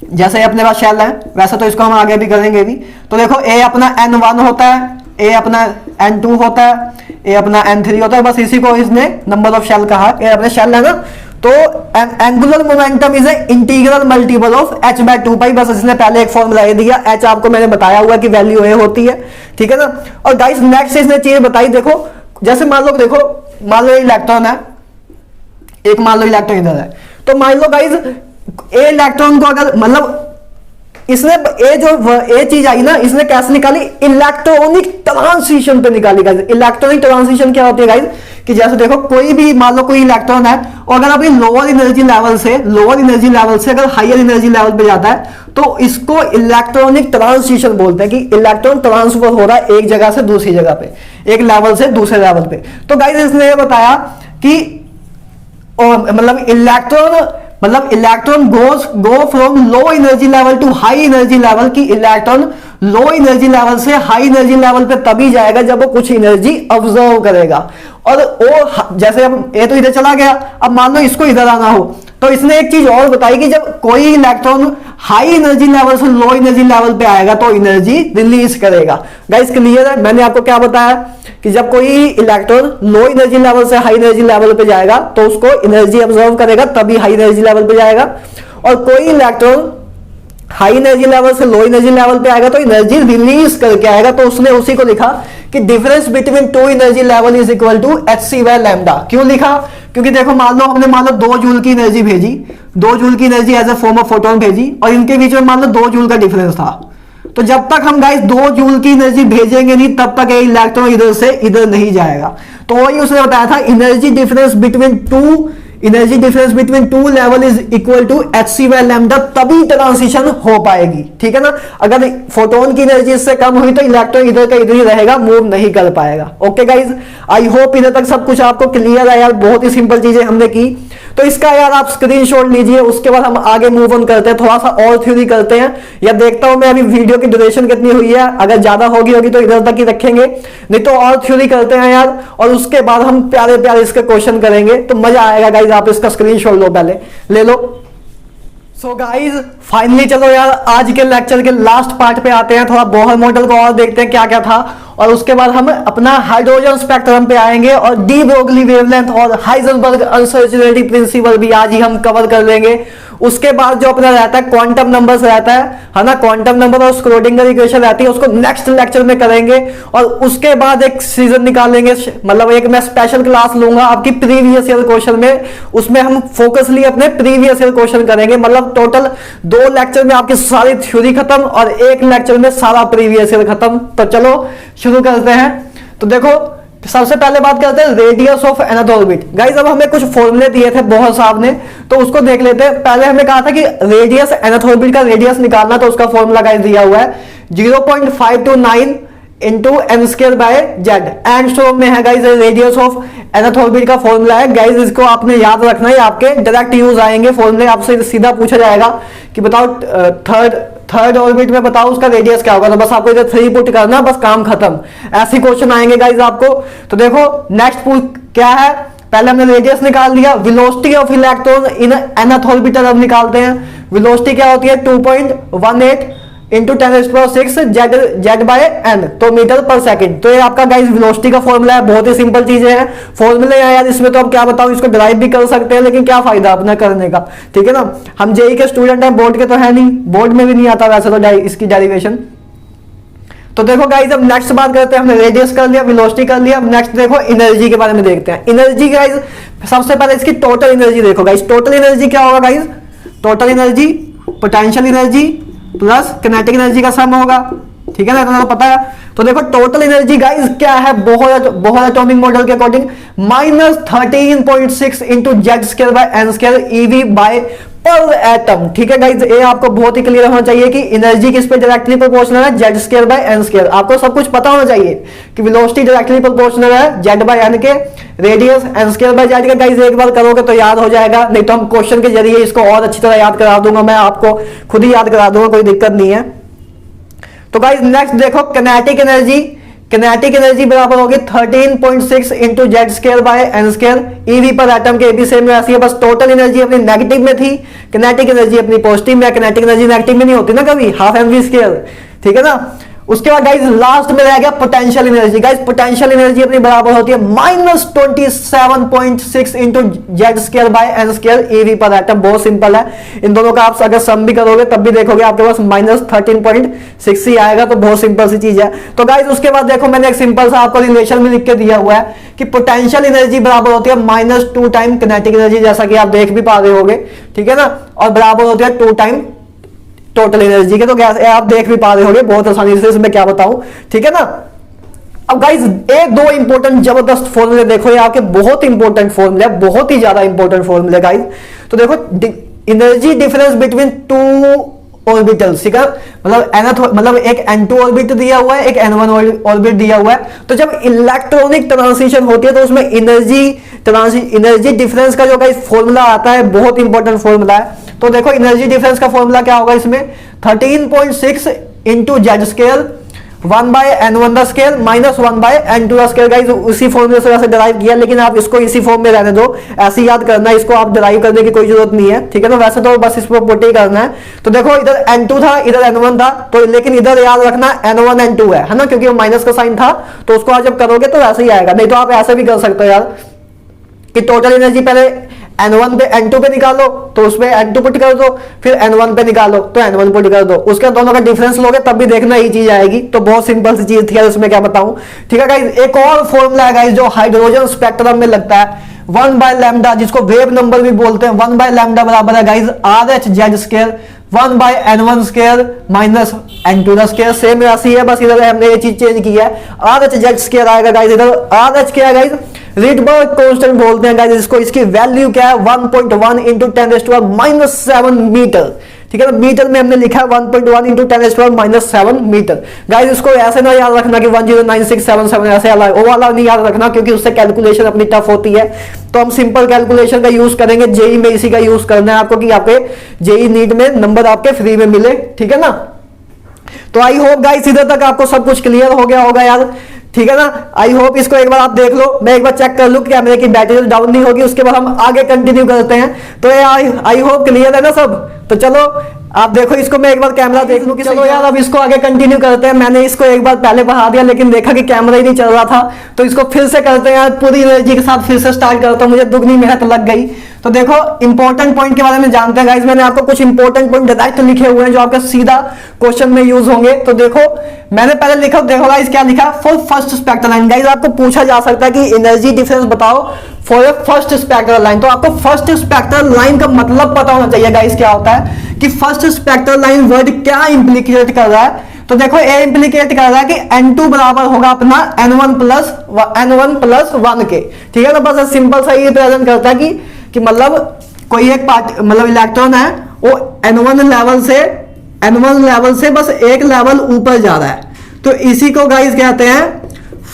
जैसे अपने पास शेल है, वैसे तो इसको हम आगे भी करेंगे भी। तो देखो a अपना n1 होता है, a अपना n2 होता है, a अपना n3 होता है, बस इसी को इसने नंबर ऑफ शेल कहा, ये अपने शेल है ना। तो angular momentum is integral multiple of h/2 पाई, बस इसने पहले एक फॉर्मूला दिया, h आपको मैंने बताया हुआ कि वैल्यू ए होती है, ठीक है ना। और गाइस नेक्स्ट इसने चीज बताई, देखो जैसे मान लो, देखो मान लो इलेक्ट्रॉन है, एक मान लो इलेक्ट्रॉन इधर है, तो मान लो गाइस ए इलेक्ट्रॉन को अगर मतलब इसने ये चीज आई ना, इसने कैसे निकाली, इलेक्ट्रॉनिक ट्रांजिशन पे निकाली गाइस। इलेक्ट्रॉनिक ट्रांजिशन क्या होती है गाइस, कि जैसे देखो कोई भी मान लो कोई इलेक्ट्रॉन है और अगर अभी लोअर एनर्जी लेवल से अगर हायर एनर्जी लेवल पे जाता है तो इसको इलेक्ट्रॉनिक ट्रांजिशन बोलते हैं, कि इलेक्ट्रॉन ट्रांसफर हो रहा है एक जगह से दूसरी जगह पे, एक लेवल से दूसरे लेवल पे। तो गाइस इसने ये बताया कि मतलब electron go from low energy level to high energy level, की इलेक्ट्रॉन लो एनर्जी लेवल से हाई एनर्जी लेवल पे तभी जाएगा जब वो कुछ एनर्जी ऑब्जर्व करेगा। और वो जैसे अब ये तो इधर चला गया, अब मान लो इसको इधर आना हो, तो इसने एक चीज और बताई कि जब कोई इलेक्ट्रॉन हाई एनर्जी लेवल से लो एनर्जी लेवल पे आएगा तो एनर्जी रिलीज करेगा। गाइस क्लियर है? मैंने आपको क्या बताया कि जब कोई इलेक्ट्रॉन लो एनर्जी लेवल से हाई एनर्जी लेवल पे जाएगा तो उसको एनर्जी ऑब्जर्व करेगा तभी हाई एनर्जी लेवल पे जाएगा, और कोई इलेक्ट्रॉन हाई एनर्जी लेवल से लो एनर्जी लेवल पे आएगा तो एनर्जी रिलीज करके आएगा। तो उसने उसी को लिखा कि difference between two energy level is equal to hc by lambda. क्यों लिखा? क्योंकि देखो मान लो 2 जूल की एनर्जी भेजी, 2 जूल की energy as a form of photon भेजी, और इनके बीच में मान लो 2 जूल का डिफरेंस था। तो जब तक हम गाइस 2 जूल की एनर्जी भेजेंगे नहीं तब तक ये इलेक्ट्रॉन इधर से इधर नहीं जाएगा। तो वही उसने बताया था, energy difference between two level is equal to hc by lambda, तभी ट्रांजिशन हो पाएगी। ठीक है ना? अगर फोटोन की एनर्जी इससे कम हुई तो इलेक्ट्रॉन इधर का इधर ही रहेगा, मूव नहीं कर पाएगा। ओके गाइज, आई होप इधर तक सब कुछ आपको क्लियर है यार। बहुत ही सिंपल चीजें हमने की, तो इसका यार आप स्क्रीनशॉट लीजिए, उसके बाद हम आगे मूव ऑन करते हैं, थोड़ा सा और थ्योरी करते हैं। या देखता हूं मैं अभी वीडियो की ड्यूरेशन कितनी हुई है, अगर ज्यादा होगी तो इधर तक ही रखेंगे, नहीं तो और थ्योरी करते हैं यार, और उसके बाद हम प्यारे प्यारे इसके क्वेश्चन करेंगे, तो मजा आएगा गाइज। आप इसका स्क्रीनशॉट लो, पहले ले लो। सो गाइज फाइनली चलो यार आज के लेक्चर के लास्ट पार्ट पे आते हैं, थोड़ा बोहर मॉडल को और देखते हैं क्या क्या था, और उसके बाद हम अपना हाइड्रोजन स्पेक्ट्रम पे आएंगे, और डी ब्रोगली वेवलेंथ और हाइजेनबर्ग अनसर्टेनिटी प्रिंसिपल भी आज ही हम कवर कर लेंगे। उसके बाद जो अपना रहता है क्वांटम नंबर्स रहता है ना, क्वांटम नंबर और स्क्रोडिंगर इक्वेशन रहती है, उसको नेक्स्ट लेक्चर में करेंगे। और उसके बाद एक सीजन निकालेंगे, मतलब एक मैं स्पेशल क्लास लूंगा आपकी प्रीवियस ईयर क्वेश्चन में, उसमें हम फोकसली अपने प्रीवियस ईयर क्वेश्चन करेंगे। मतलब टोटल 2 लेक्चर में आपकी सारी थ्योरी खत्म और 1 लेक्चर में सारा प्रीवियस ईयर खत्म। तो चलो शुरू करते हैं। तो देखो सबसे पहले बात करते हैं radius of nth orbit. Guys अब हमें कुछ फॉर्मूले दिए थे बोहर साहब ने, तो उसको देख लेते हैं। पहले हमें कहा था कि रेडियस एनथ ऑर्बिट का रेडियस निकालना, तो उसका फॉर्मूला गाइस दिया हुआ है 0.529 into n square by Z. Angstrom में है guys radius of nth orbit का फॉर्मूला है। गाइस इसको आपने याद रखना है, आपके डायरेक्ट यूज आएंगे फॉर्मूले, आपसे सीधा पूछा जाएगा कि बताओ थर्ड ऑर्बिट में बताओ उसका रेडियस क्या होगा, तो बस आपको इधर 3 पुट करना, बस काम खत्म। ऐसे क्वेश्चन आएंगे गाइस आपको। तो देखो नेक्स्ट क्या है, पहले हमने रेडियस निकाल दिया। Velocity of electron in nth orbital अब निकालते हैं। वेलोसिटी क्या होती है 2.18 इंटू 10⁶ जेड बाय एन, तो मीटर पर सेकंड। तो ये आपका गाइस वेलोसिटी का फॉर्मूला है। बहुत ही सिंपल चीजें हैं, फॉर्मूले हैं यार, इसमें तो अब क्या बताऊं, इसको डिराइव भी कर सकते हैं, लेकिन क्या फायदा अपना करने का। ठीक है ना, हम जेई के स्टूडेंट हैं, बोर्ड के तो है नहीं, बोर्ड में भी नहीं आता वैसे तो इसकी डेरिवेशन। तो देखो गाइस अब नेक्स्ट बात करते हैं, हमने रेडियस कर लिया, वेलोसिटी कर लिया। नेक्स्ट देखो एनर्जी के बारे में देखते हैं। एनर्जी गाइस सबसे पहले इसकी टोटल एनर्जी देखो गाइस। टोटल एनर्जी क्या होगा guys, total energy potential energy plus kinetic energy का सम होगा। ठीक है ना, तो पता है। तो देखो टोटल एनर्जी गाइस क्या है, बोहर एटॉमिक मॉडल के according -13.6 into Z square by n square eV by per atom. ठीक है गाइस, ये आपको बहुत ही क्लियर होना चाहिए कि एनर्जी किस पे डायरेक्टली प्रोपोर्शनल है, Z square by n square. आपको सब कुछ पता होना चाहिए कि वेलोसिटी डायरेक्टली प्रोपोर्शनल है जेड बाय एन के, radius n square by Z का। गाइस एक बार करोगे तो याद हो जाएगा, नहीं तो हम क्वेश्चन के जरिए इसको और अच्छी तरह याद करा दूंगा, मैं आपको खुद ही याद करा दूंगा, कोई दिक्कत नहीं है। तो गाइस नेक्स्ट देखो किनेटिक एनर्जी। किनेटिक एनर्जी बराबर होगी 13.6 into Z square by n square eV per atom के। एबी सेम ऐसी है, बस टोटल एनर्जी अपनी नेगेटिव में थी, किनेटिक एनर्जी अपनी पॉजिटिव में। किनेटिक एनर्जी नेगेटिव में नहीं होती ना कभी, हाफ एम वी स्क्वायर। ठीक है ना, उसके बाद गाइज लास्ट में रह गया potential energy. Guys potential energy अपनी बराबर होती है -27.6 into Z square by n square eV per atom. बहुत सिंपल है, इन दोनों का आप अगर सम भी करोगे तब भी देखोगे आपके पास -13.6 ही आएगा। तो बहुत सिंपल सी चीज है। तो गाइज उसके बाद देखो मैंने एक सिंपल सा आपको रिलेशन में लिख के दिया हुआ है कि पोटेंशियल एनर्जी बराबर होती है -2 टाइम किनेटिक एनर्जी, जैसा कि आप देख भी पा रहे होगे, ठीक है ना, और बराबर होती है 2 टाइम टोटल एनर्जी के। तो आप देख भी पा रहे होंगे बहुत आसानी से, इसमें क्या बताऊं, ठीक है ना। अब गाइस एक दो इंपॉर्टेंट जबरदस्त फॉर्मूले देखो, ये आपके बहुत इंपॉर्टेंट फॉर्मूले, बहुत ही ज्यादा इंपॉर्टेंट फॉर्मूले गाइस। तो देखो energy difference between two orbitals, ठीक है, मतलब एक n2 ऑर्बिट दिया हुआ है, एक n1 ऑर्बिट दिया हुआ है। तो जब इलेक्ट्रॉनिक ट्रांजिशन होती है तो उसमें एनर्जी डिफरेंस का जो गाइस फॉर्मूला आता है, बहुत इंपॉर्टेंट फॉर्मूला है। तो देखो एनर्जी डिफरेंस का फॉर्मूला क्या होगा इसमें, 13.6 into Z square 1 by n1 square minus 1 by n2 square. Guys उसी फॉर्मूले से वैसे डिराइव किया, लेकिन आप इसको इसी फॉर्म में रहने दो, ऐसे याद करना है, इसको आप डिराइव करने की कोई जरूरत नहीं है, ठीक है ना। वैसे तो बस इसको पुट ही करना है। तो देखो इधर n2 था, इधर n1 था, तो लेकिन इधर याद रखना n1 n2 है ना, क्योंकि वो माइनस का साइन था। तो उसको आप जब करोगे तो वैसे ही आएगा, नहीं तो आप ऐसे भी कर सकते हो यार कि टोटल एनर्जी पहले n1 पे n2 पे निकालो तो उसमें n2 पुट कर दो, फिर n1 पे निकालो तो n1 पुट कर दो, उसके दोनों का डिफरेंस लोगे तब भी देखना यही चीज आएगी। तो बहुत सिंपल सी चीज थी, उसमें क्या बताऊं, ठीक है गाइस। एक और फॉर्मूला है गाइस जो हाइड्रोजन स्पेक्ट्रम में लगता है, 1 बाय लैम्डा, जिसको वेव नंबर भी बोलते हैं। 1 बाय लैम्डा बराबर है guys RH Z square 1 by n1 square minus n2 square. Same राशि है, बस इधर हमने ये चीज चेंज की है, RH जेड स्क्वायर आएगा गाइस। इधर RH क्या है गाइस, रिडबर्ग कांस्टेंट बोलते हैं गाइस इसको। इसकी वैल्यू क्या है, 1.1 इंटू 10⁻⁻7 मीटर, ठीक है ना। मीटर में हमने लिखा है 1.1 इंटू 10⁻⁻7 मीटर। गाइस इसको ऐसे ना याद रखना कि 109677 ऐसे वो वाला नहीं याद रखना, क्योंकि उससे कैलकुलेशन अपनी टफ होती है। तो हम सिंपल कैलकुलेशन का यूज करेंगे, जेई में इसी का यूज करना है आपको कि आपके जेई नीट में नंबर आपके फ्री में मिले, ठीक है ना। तो आई होप गाइस इधर तक आपको सब कुछ क्लियर हो गया होगा यार, ठीक है ना। आई होप इसको एक बार आप देख लो, मैं एक बार चेक कर लूं कि कैमरे की बैटरी डाउन नहीं होगी, उसके बाद हम आगे कंटिन्यू करते हैं। तो आई होप क्लियर है ना सब। तो चलो आप देखो इसको, मैं एक बार कैमरा देख लूं कि चलो यार अब इसको आगे कंटिन्यू करते हैं। मैंने इसको एक बार पहले बढ़ा दिया लेकिन देखा कि कैमरा ही नहीं चल रहा था, तो इसको फिर से करते हैं यार, पूरी एनर्जी के साथ फिर से स्टार्ट करता हूं, मुझे दुगनी मेहनत लग गई। तो देखो इंपॉर्टेंट पॉइंट के बारे में जानते हैं गाइस। मैंने आपको कुछ इंपॉर्टेंट पॉइंट डायरेक्ट लिखे हुए हैं जो आपका सीधा क्वेश्चन में यूज होंगे। तो देखो मैंने पहले लिखा, देखो गाइस क्या लिखा, for first spectral line. Guys आपको पूछा जा सकता है कि एनर्जी डिफरेंस बताओ for a first spectral line. तो आपको फर्स्ट स्पेक्ट्रल लाइन का मतलब पता होना चाहिए गाइस क्या होता है, कि फर्स्ट स्पेक्ट्रल लाइन वर्ड क्या इंप्लीकेट कर रहा है। तो देखो ए इंप्लीकेट कर रहा है कि n2 बराबर होगा अपना n1 प्लस 1 के, ठीक है ना। बस सिंपल सा ये प्रेजेंट करता है कि मतलब कोई एक पार्ट मतलब इलेक्ट्रॉन है वो n1 लेवल से बस एक लेवल ऊपर जा रहा है, तो इसी को गाइस कहते हैं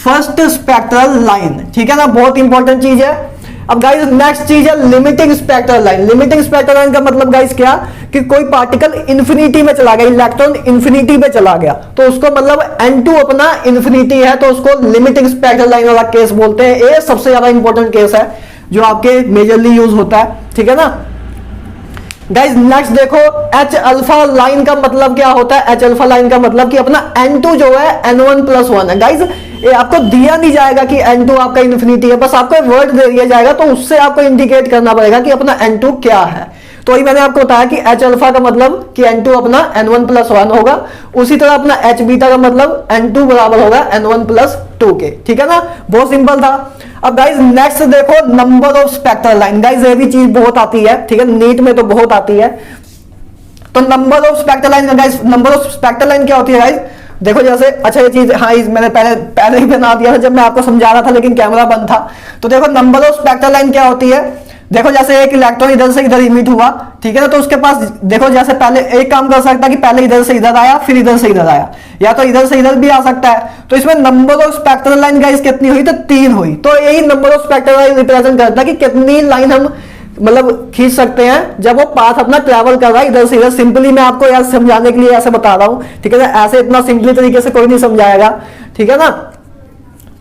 फर्स्ट स्पेक्ट्रल लाइन, ठीक है ना। बहुत इंपॉर्टेंट चीज है। अब गाइस नेक्स्ट चीज है limiting spectral line. Limiting spectral line का मतलब गाइस क्या, कि कोई पार्टिकल इंफिनिटी में चला गया, इलेक्ट्रॉन इंफिनिटी में चला गया, तो उसको मतलब n2 अपना इंफिनिटी है, तो उसको लिमिटिंग स्पेक्ट्रल लाइन वाला केस बोलते हैं। ये सबसे ज्यादा इंपॉर्टेंट केस है जो आपके मेजरली यूज होता है, ठीक है ना। गाइस नेक्स्ट देखो H अल्फा लाइन का मतलब क्या होता है। H अल्फा लाइन का मतलब कि अपना n2 जो है n1 प्लस 1 है। गाइस ये आपको दिया नहीं जाएगा कि n2 आपका इन्फिनिटी है, बस आपको वर्ड दे दिया जाएगा, तो उससे आपको इंडिकेट करना पड़ेगा कि अपना n2 क्या है। तो वही मैंने आपको बताया कि H अल्फा का मतलब कि n2 अपना n1 प्लस 1 होगा, उसी तरह अपना H बीटा का मतलब n2 बराबर होगा n1 प्लस 2 के, ठीक है ना। बहुत सिंपल था। अब गाइस नेक्स्ट देखो number of spectral line. Guys ये भी चीज बहुत आती है, ठीक है, नीट में तो बहुत आती है। तो number of spectral line, guys number of spectral line क्या होती है गाइस, देखो जैसे अच्छा ये चीज हाँ मैंने पहले ही बना दिया था जब मैं आपको समझा रहा था, लेकिन कैमरा बंद था। तो देखो नंबर ऑफ स्पेक्ट्रल लाइन क्या होती है, देखो जैसे एक इलेक्ट्रॉन इधर से इधर इमिट हुआ, ठीक है ना, तो उसके पास देखो जैसे पहले एक काम कर सकता है कि पहले इधर से इधर आया फिर इधर से इधर आया, या तो इधर से इधर भी आ सकता है। तो इसमें number of spectral line guys कितनी हुई, तो 3 हुई। तो यही number of spectral line represent करता है कि कितनी लाइन हम मतलब खींच सकते हैं जब वो पाथ अपना ट्रैवल कर रहा है इधर से इधर। सिंपली मैं आपको यार समझाने के लिए ऐसे बता रहा हूं, ठीक है ना, ऐसे इतना सिंपली तरीके से कोई नहीं समझाएगा, ठीक है ना।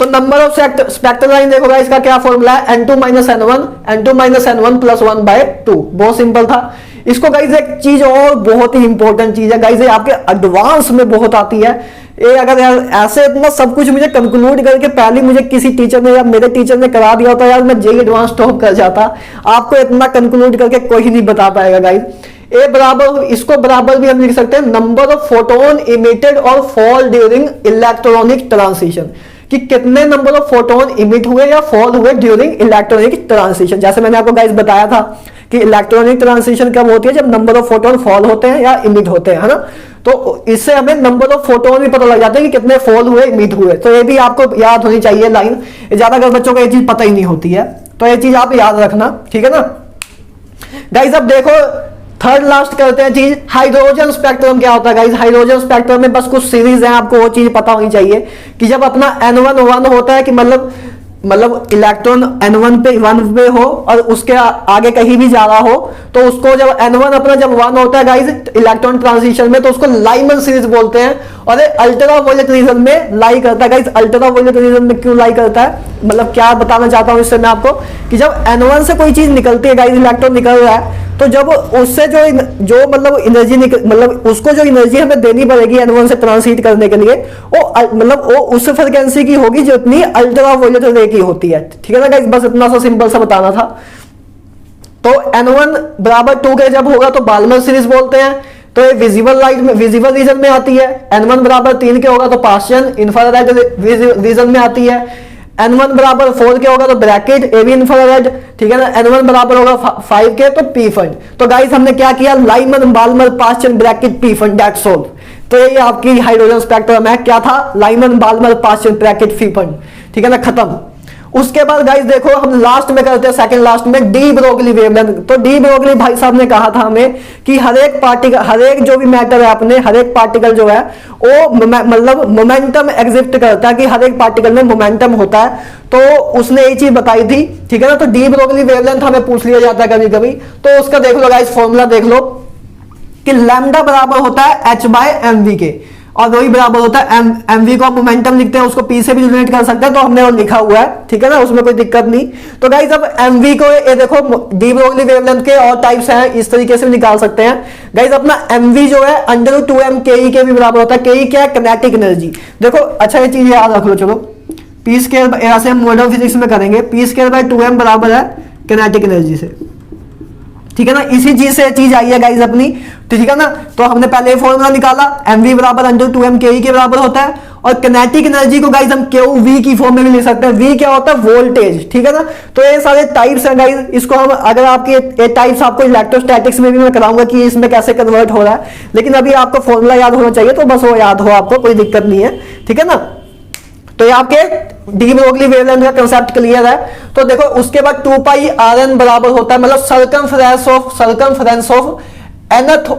तो नंबर ऑफ स्पेक्ट्रल लाइन देखो गाइस, इसका क्या फॉर्मूला है, n2 minus n1, n2 minus n1 plus 1/2। बहुत सिंपल था। इसको गाइस एक चीज और बहुत ही इंपॉर्टेंट चीज है गाइस, ये आपके एडवांस में बहुत आती है। ये अगर यार ऐसे इतना सब कुछ मुझे कंक्लूड करके पहले मुझे किसी टीचर ने या मेरे टीचर ने करा दिया होता यार, मैं जेई एडवांस टॉप कर जाता। आपको इतना कंक्लूड करके कोई नहीं बता पाएगा गाइस। ए बराबर, इसको बराबर भी हम लिख सकते हैं नंबर ऑफ फोटोन इमिटेड और फॉल ड्यूरिंग इलेक्ट्रॉनिक ट्रांसिशन, कि कितने नंबर ऑफ फोटोन इमिट हुए या फॉल हुए ड्यूरिंग इलेक्ट्रॉनिक ट्रांसिशन। जैसे मैंने आपको गाइस बताया था कि इलेक्ट्रॉनिक ट्रांसिशन कब होती है, जब नंबर ऑफ फोटोन फॉल होते हैं या इमिट होते हैं, है ना। तो इससे हमें नंबर ऑफ फोटोन भी पता लग जाता है कि कितने फॉल हुए, इमिट हुए। तो ये भी आपको याद होनी चाहिए लाइन, ज्यादातर बच्चों को ये चीज पता ही नहीं होती है, तो ये चीज आप याद रखना, ठीक है ना गाइस। अब देखो थर्ड लास्ट करते हैं चीज, हाइड्रोजन स्पेक्ट्रम क्या होता है गाइस। हाइड्रोजन स्पेक्ट्रम में बस कुछ सीरीज है, आपको वो चीज पता होनी चाहिए कि जब अपना N1 1 होता है कि मतलब इलेक्ट्रॉन N1 पे 1 पे हो और उसके आगे कहीं भी जा रहा हो, तो उसको जब N1 अपना जब 1 होता है गाइस इलेक्ट्रॉन ट्रांजिशन में, तो उसको लाइमन सीरीज बोलते हैं। और अल्ट्रा वायलेट रीजन में लाई करता है गाइस। अल्ट्रा वायलेट रीजन में क्यों लाई करता है, मतलब क्या बताना चाहता हूं इससे मैं आपको, कि जब N1 से कोई चीज निकलती है गाइस, इलेक्ट्रॉन निकल रहा है, तो जब उससे जो मतलब एनर्जी मतलब उसको जो एनर्जी हमें देनी पड़ेगी N1 से ट्रांसिट करने के लिए, वो मतलब वो उस फ्रिक्वेंसी की होगी जो इतनी अल्ट्रा वायलेट रे की होती है, ठीक है ना गाइस। बस इतना सा सिंपल सा बताना था। तो N1 बराबर 2 के जब होगा तो बाल्मर सीरीज बोलते हैं। तो ये विजिबल लाइट में, विजिबल रीजन में आती है। N1 बराबर 3 के होगा तो पार्शियल इंफ्रारेड रीजन में आती है। N1 बराबर 4 के होगा तो ब्रैकेट, ए भी इंफ्रारेड, ठीक है ना। N1 बराबर होगा 5 के तो पी फंड। तो गाइस हमने क्या किया, लाइमन बाल्मर पार्शियल Brackett Pfund, that's all. तो ये आपकी हाइड्रोजन स्पेक्ट्रम है, क्या था, लाइमन बाल्मर पार्शियल ब्रैकेट पी फंड, ठीक है ना, खत्म। उसके बाद गाइस देखो हम लास्ट में करते हैं, सेकंड लास्ट में डी ब्रोगली वेवलेंथ। तो डी ब्रोगली भाई साहब ने कहा था हमें कि हर एक पार्टिकल, हर एक जो भी मैटर है अपने, हर एक पार्टिकल जो है वो मतलब मोमेंटम एग्जिस्ट करता है, कि हर एक पार्टिकल में मोमेंटम होता है। तो उसने ये चीज बताई थी, ठीक है ना। तो डी ब्रोगली वेवलेंथ हमें पूछ लिया जाता है कभी कभी, तो उसका देख लो गाइस फॉर्मूला देख लो कि लैम्डा बराबर होता है h/mv के, और वही बराबर होता है mv को हम मोमेंटम लिखते हैं, उसको p से भी यूनिट कर सकते हैं, तो हमने वो लिखा हुआ है, ठीक है ना, उसमें कोई दिक्कत नहीं। तो गाइस अब mv को ये देखो डी ब्रोगली वेवलेंथ के और टाइप्स हैं, इस तरीके से भी निकाल सकते हैं गाइस। अपना mv जो है √2m ke के भी बराबर होता है। ke क्या है, किनेटिक एनर्जी। देखो अच्छा ये चीज याद रख लो, चलो पी स्क्वायर, ऐसे हम मॉडर्न फिजिक्स में करेंगे, p²/2m बराबर है किनेटिक एनर्जी से, ठीक है ना। इसी चीज से चीज आई है गाइस अपनी, ठीक है ना। तो हमने पहले फॉर्मूला निकाला, mv बराबर √2m ke के बराबर होता है। और किनेटिक एनर्जी को गाइस हम qv की फॉर्म में भी लिख सकते हैं। v क्या होता है, वोल्टेज, ठीक है ना। तो ये सारे टाइप्स हैं गाइस, इसको हम अगर आपके ये टाइप्स आपको इलेक्ट्रोस्टैटिक्स में भी मैं कराऊंगा कि इसमें कैसे कन्वर्ट हो रहा है, लेकिन अभी आपको फॉर्मूला याद होना चाहिए, तो बस वो याद हो आपको, कोई दिक्कत नहीं है, ठीक है ना। तो ये आपके डी ब्रोगली वेवलेंथ का कांसेप्ट क्लियर है। तो देखो उसके बाद 2πrn बराबर होता है, मतलब circumference of nth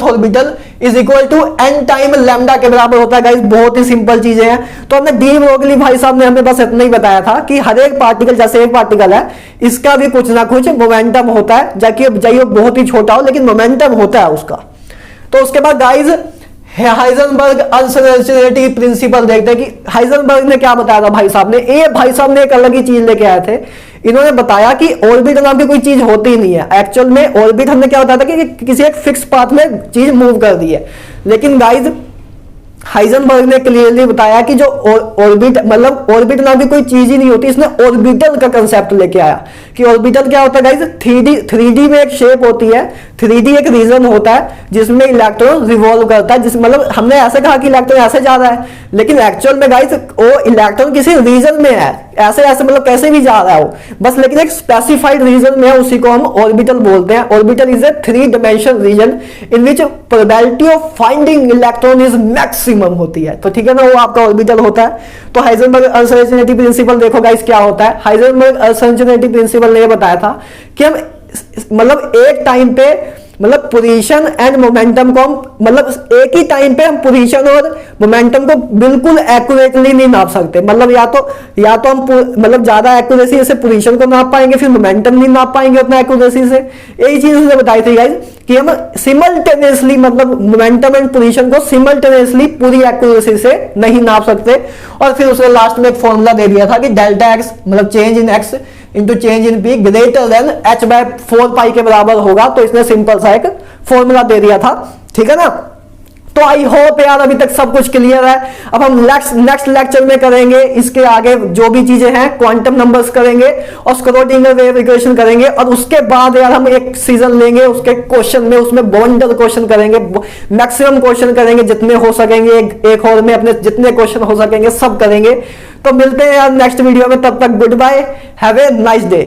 orbital is equal to n time lambda के बराबर होता है गाइस। बहुत ही सिंपल चीजें हैं। तो हमने डी ब्रोगली भाई साहब ने हमें बस इतना ही बताया था कि हर एक पार्टिकल, जैसे एक पार्टिकल है, इसका भी कुछ ना कुछ मोमेंटम होता है, जाइए बहुत ही छोटा हो लेकिन मोमेंटम होता है उसका। तो उसके बाद गाइस हाइजेनबर्ग अनसर्टेनिटी प्रिंसिपल देखते हैं कि हाइजेनबर्ग ने क्या बताया था भाई साहब ने। ये भाई साहब ने एक अलग ही चीज लेके आए थे। इन्होंने बताया कि ऑर्बिट नाम की कोई चीज होती ही नहीं है। एक्चुअल में ऑर्बिट हमने क्या बताया था कि किसी एक फिक्स पाथ में चीज मूव कर दी है, लेकिन गाइज हाइजेनबर्ग ने क्लियरली बताया कि जो ऑर्बिट, मतलब ऑर्बिट नाम की कोई चीज ही नहीं होती। इसने ऑर्बिटल का कंसेप्ट लेके आया कि ऑर्बिटल क्या होता है गाइज, 3D में एक शेप होती है, 3D एक रीजन होता है जिसमें इलेक्ट्रॉन रिवॉल्व करता है। जिस मतलब हमने ऐसे कहा कि इलेक्ट्रॉन ऐसे जा रहा है, लेकिन एक्चुअल में गाइज वो इलेक्ट्रॉन किसी रीजन में है, ऐसे ऐसे मतलब कैसे भी जा रहा है बस, लेकिन एक स्पेसिफाइड रीजन में है, उसी को हम ऑर्बिटल बोलते हैं। Orbital is a 3 dimension region in which probability of finding electron is maximum होती है। तो ठीक है ना, वो आपका ऑर्बिटल होता है। तो हाइजेनबर्ग अनसर्टेनिटी प्रिंसिपल देखो गाइस क्या होता है। हाइजेनबर्ग अनसर्टेनिटी प्रिंसिपल ने ये बताया था कि हम मतलब एक टाइम पे मतलब पोजीशन एंड मोमेंटम को हम मतलब एक ही टाइम पे हम पोजीशन और मोमेंटम को बिल्कुल एक्यूरेटली नहीं नाप सकते। मतलब या तो हम मतलब ज्यादा एक्यूरेसी से पोजीशन को नाप पाएंगे, फिर मोमेंटम नहीं नाप पाएंगे उतना एक्यूरेसी से। यही चीज उन्होंने बताई थी गाइस कि हम सिमल्टेनियसली मतलब मोमेंटम एंड पोजीशन को सिमल्टेनियसली पूरी एक्यूरेसी से नहीं नाप सकते। और फिर उसने लास्ट में एक फॉर्मूला दे दिया था कि डेल्टा एक्स मतलब change in x into change in p greater than h by 4 के बराबर होगा। तो इसने सिंपल सा एक फॉर्मूला दे दिया था, ठीक है ना। तो आई होप यार अभी तक सब कुछ क्लियर है। अब हम नेक्स्ट लेक्चर में करेंगे इसके आगे जो भी चीजें हैं, क्वांटम नंबर्स करेंगे और स्क्रोडिंगर वेव इक्वेशन करेंगे। और उसके बाद यार हम एक सीजन लेंगे उसके क्वेश्चन में, उसमें बॉन्डर क्वेश्चन करेंगे, मैक्सिमम क्वेश्चन करेंगे जितने हो सकेंगे, एक और में अपने जितने क्वेश्चन हो सकेंगे सब करेंगे। तो मिलते हैं यार नेक्स्ट वीडियो में, तब तक good bye, have a nice day.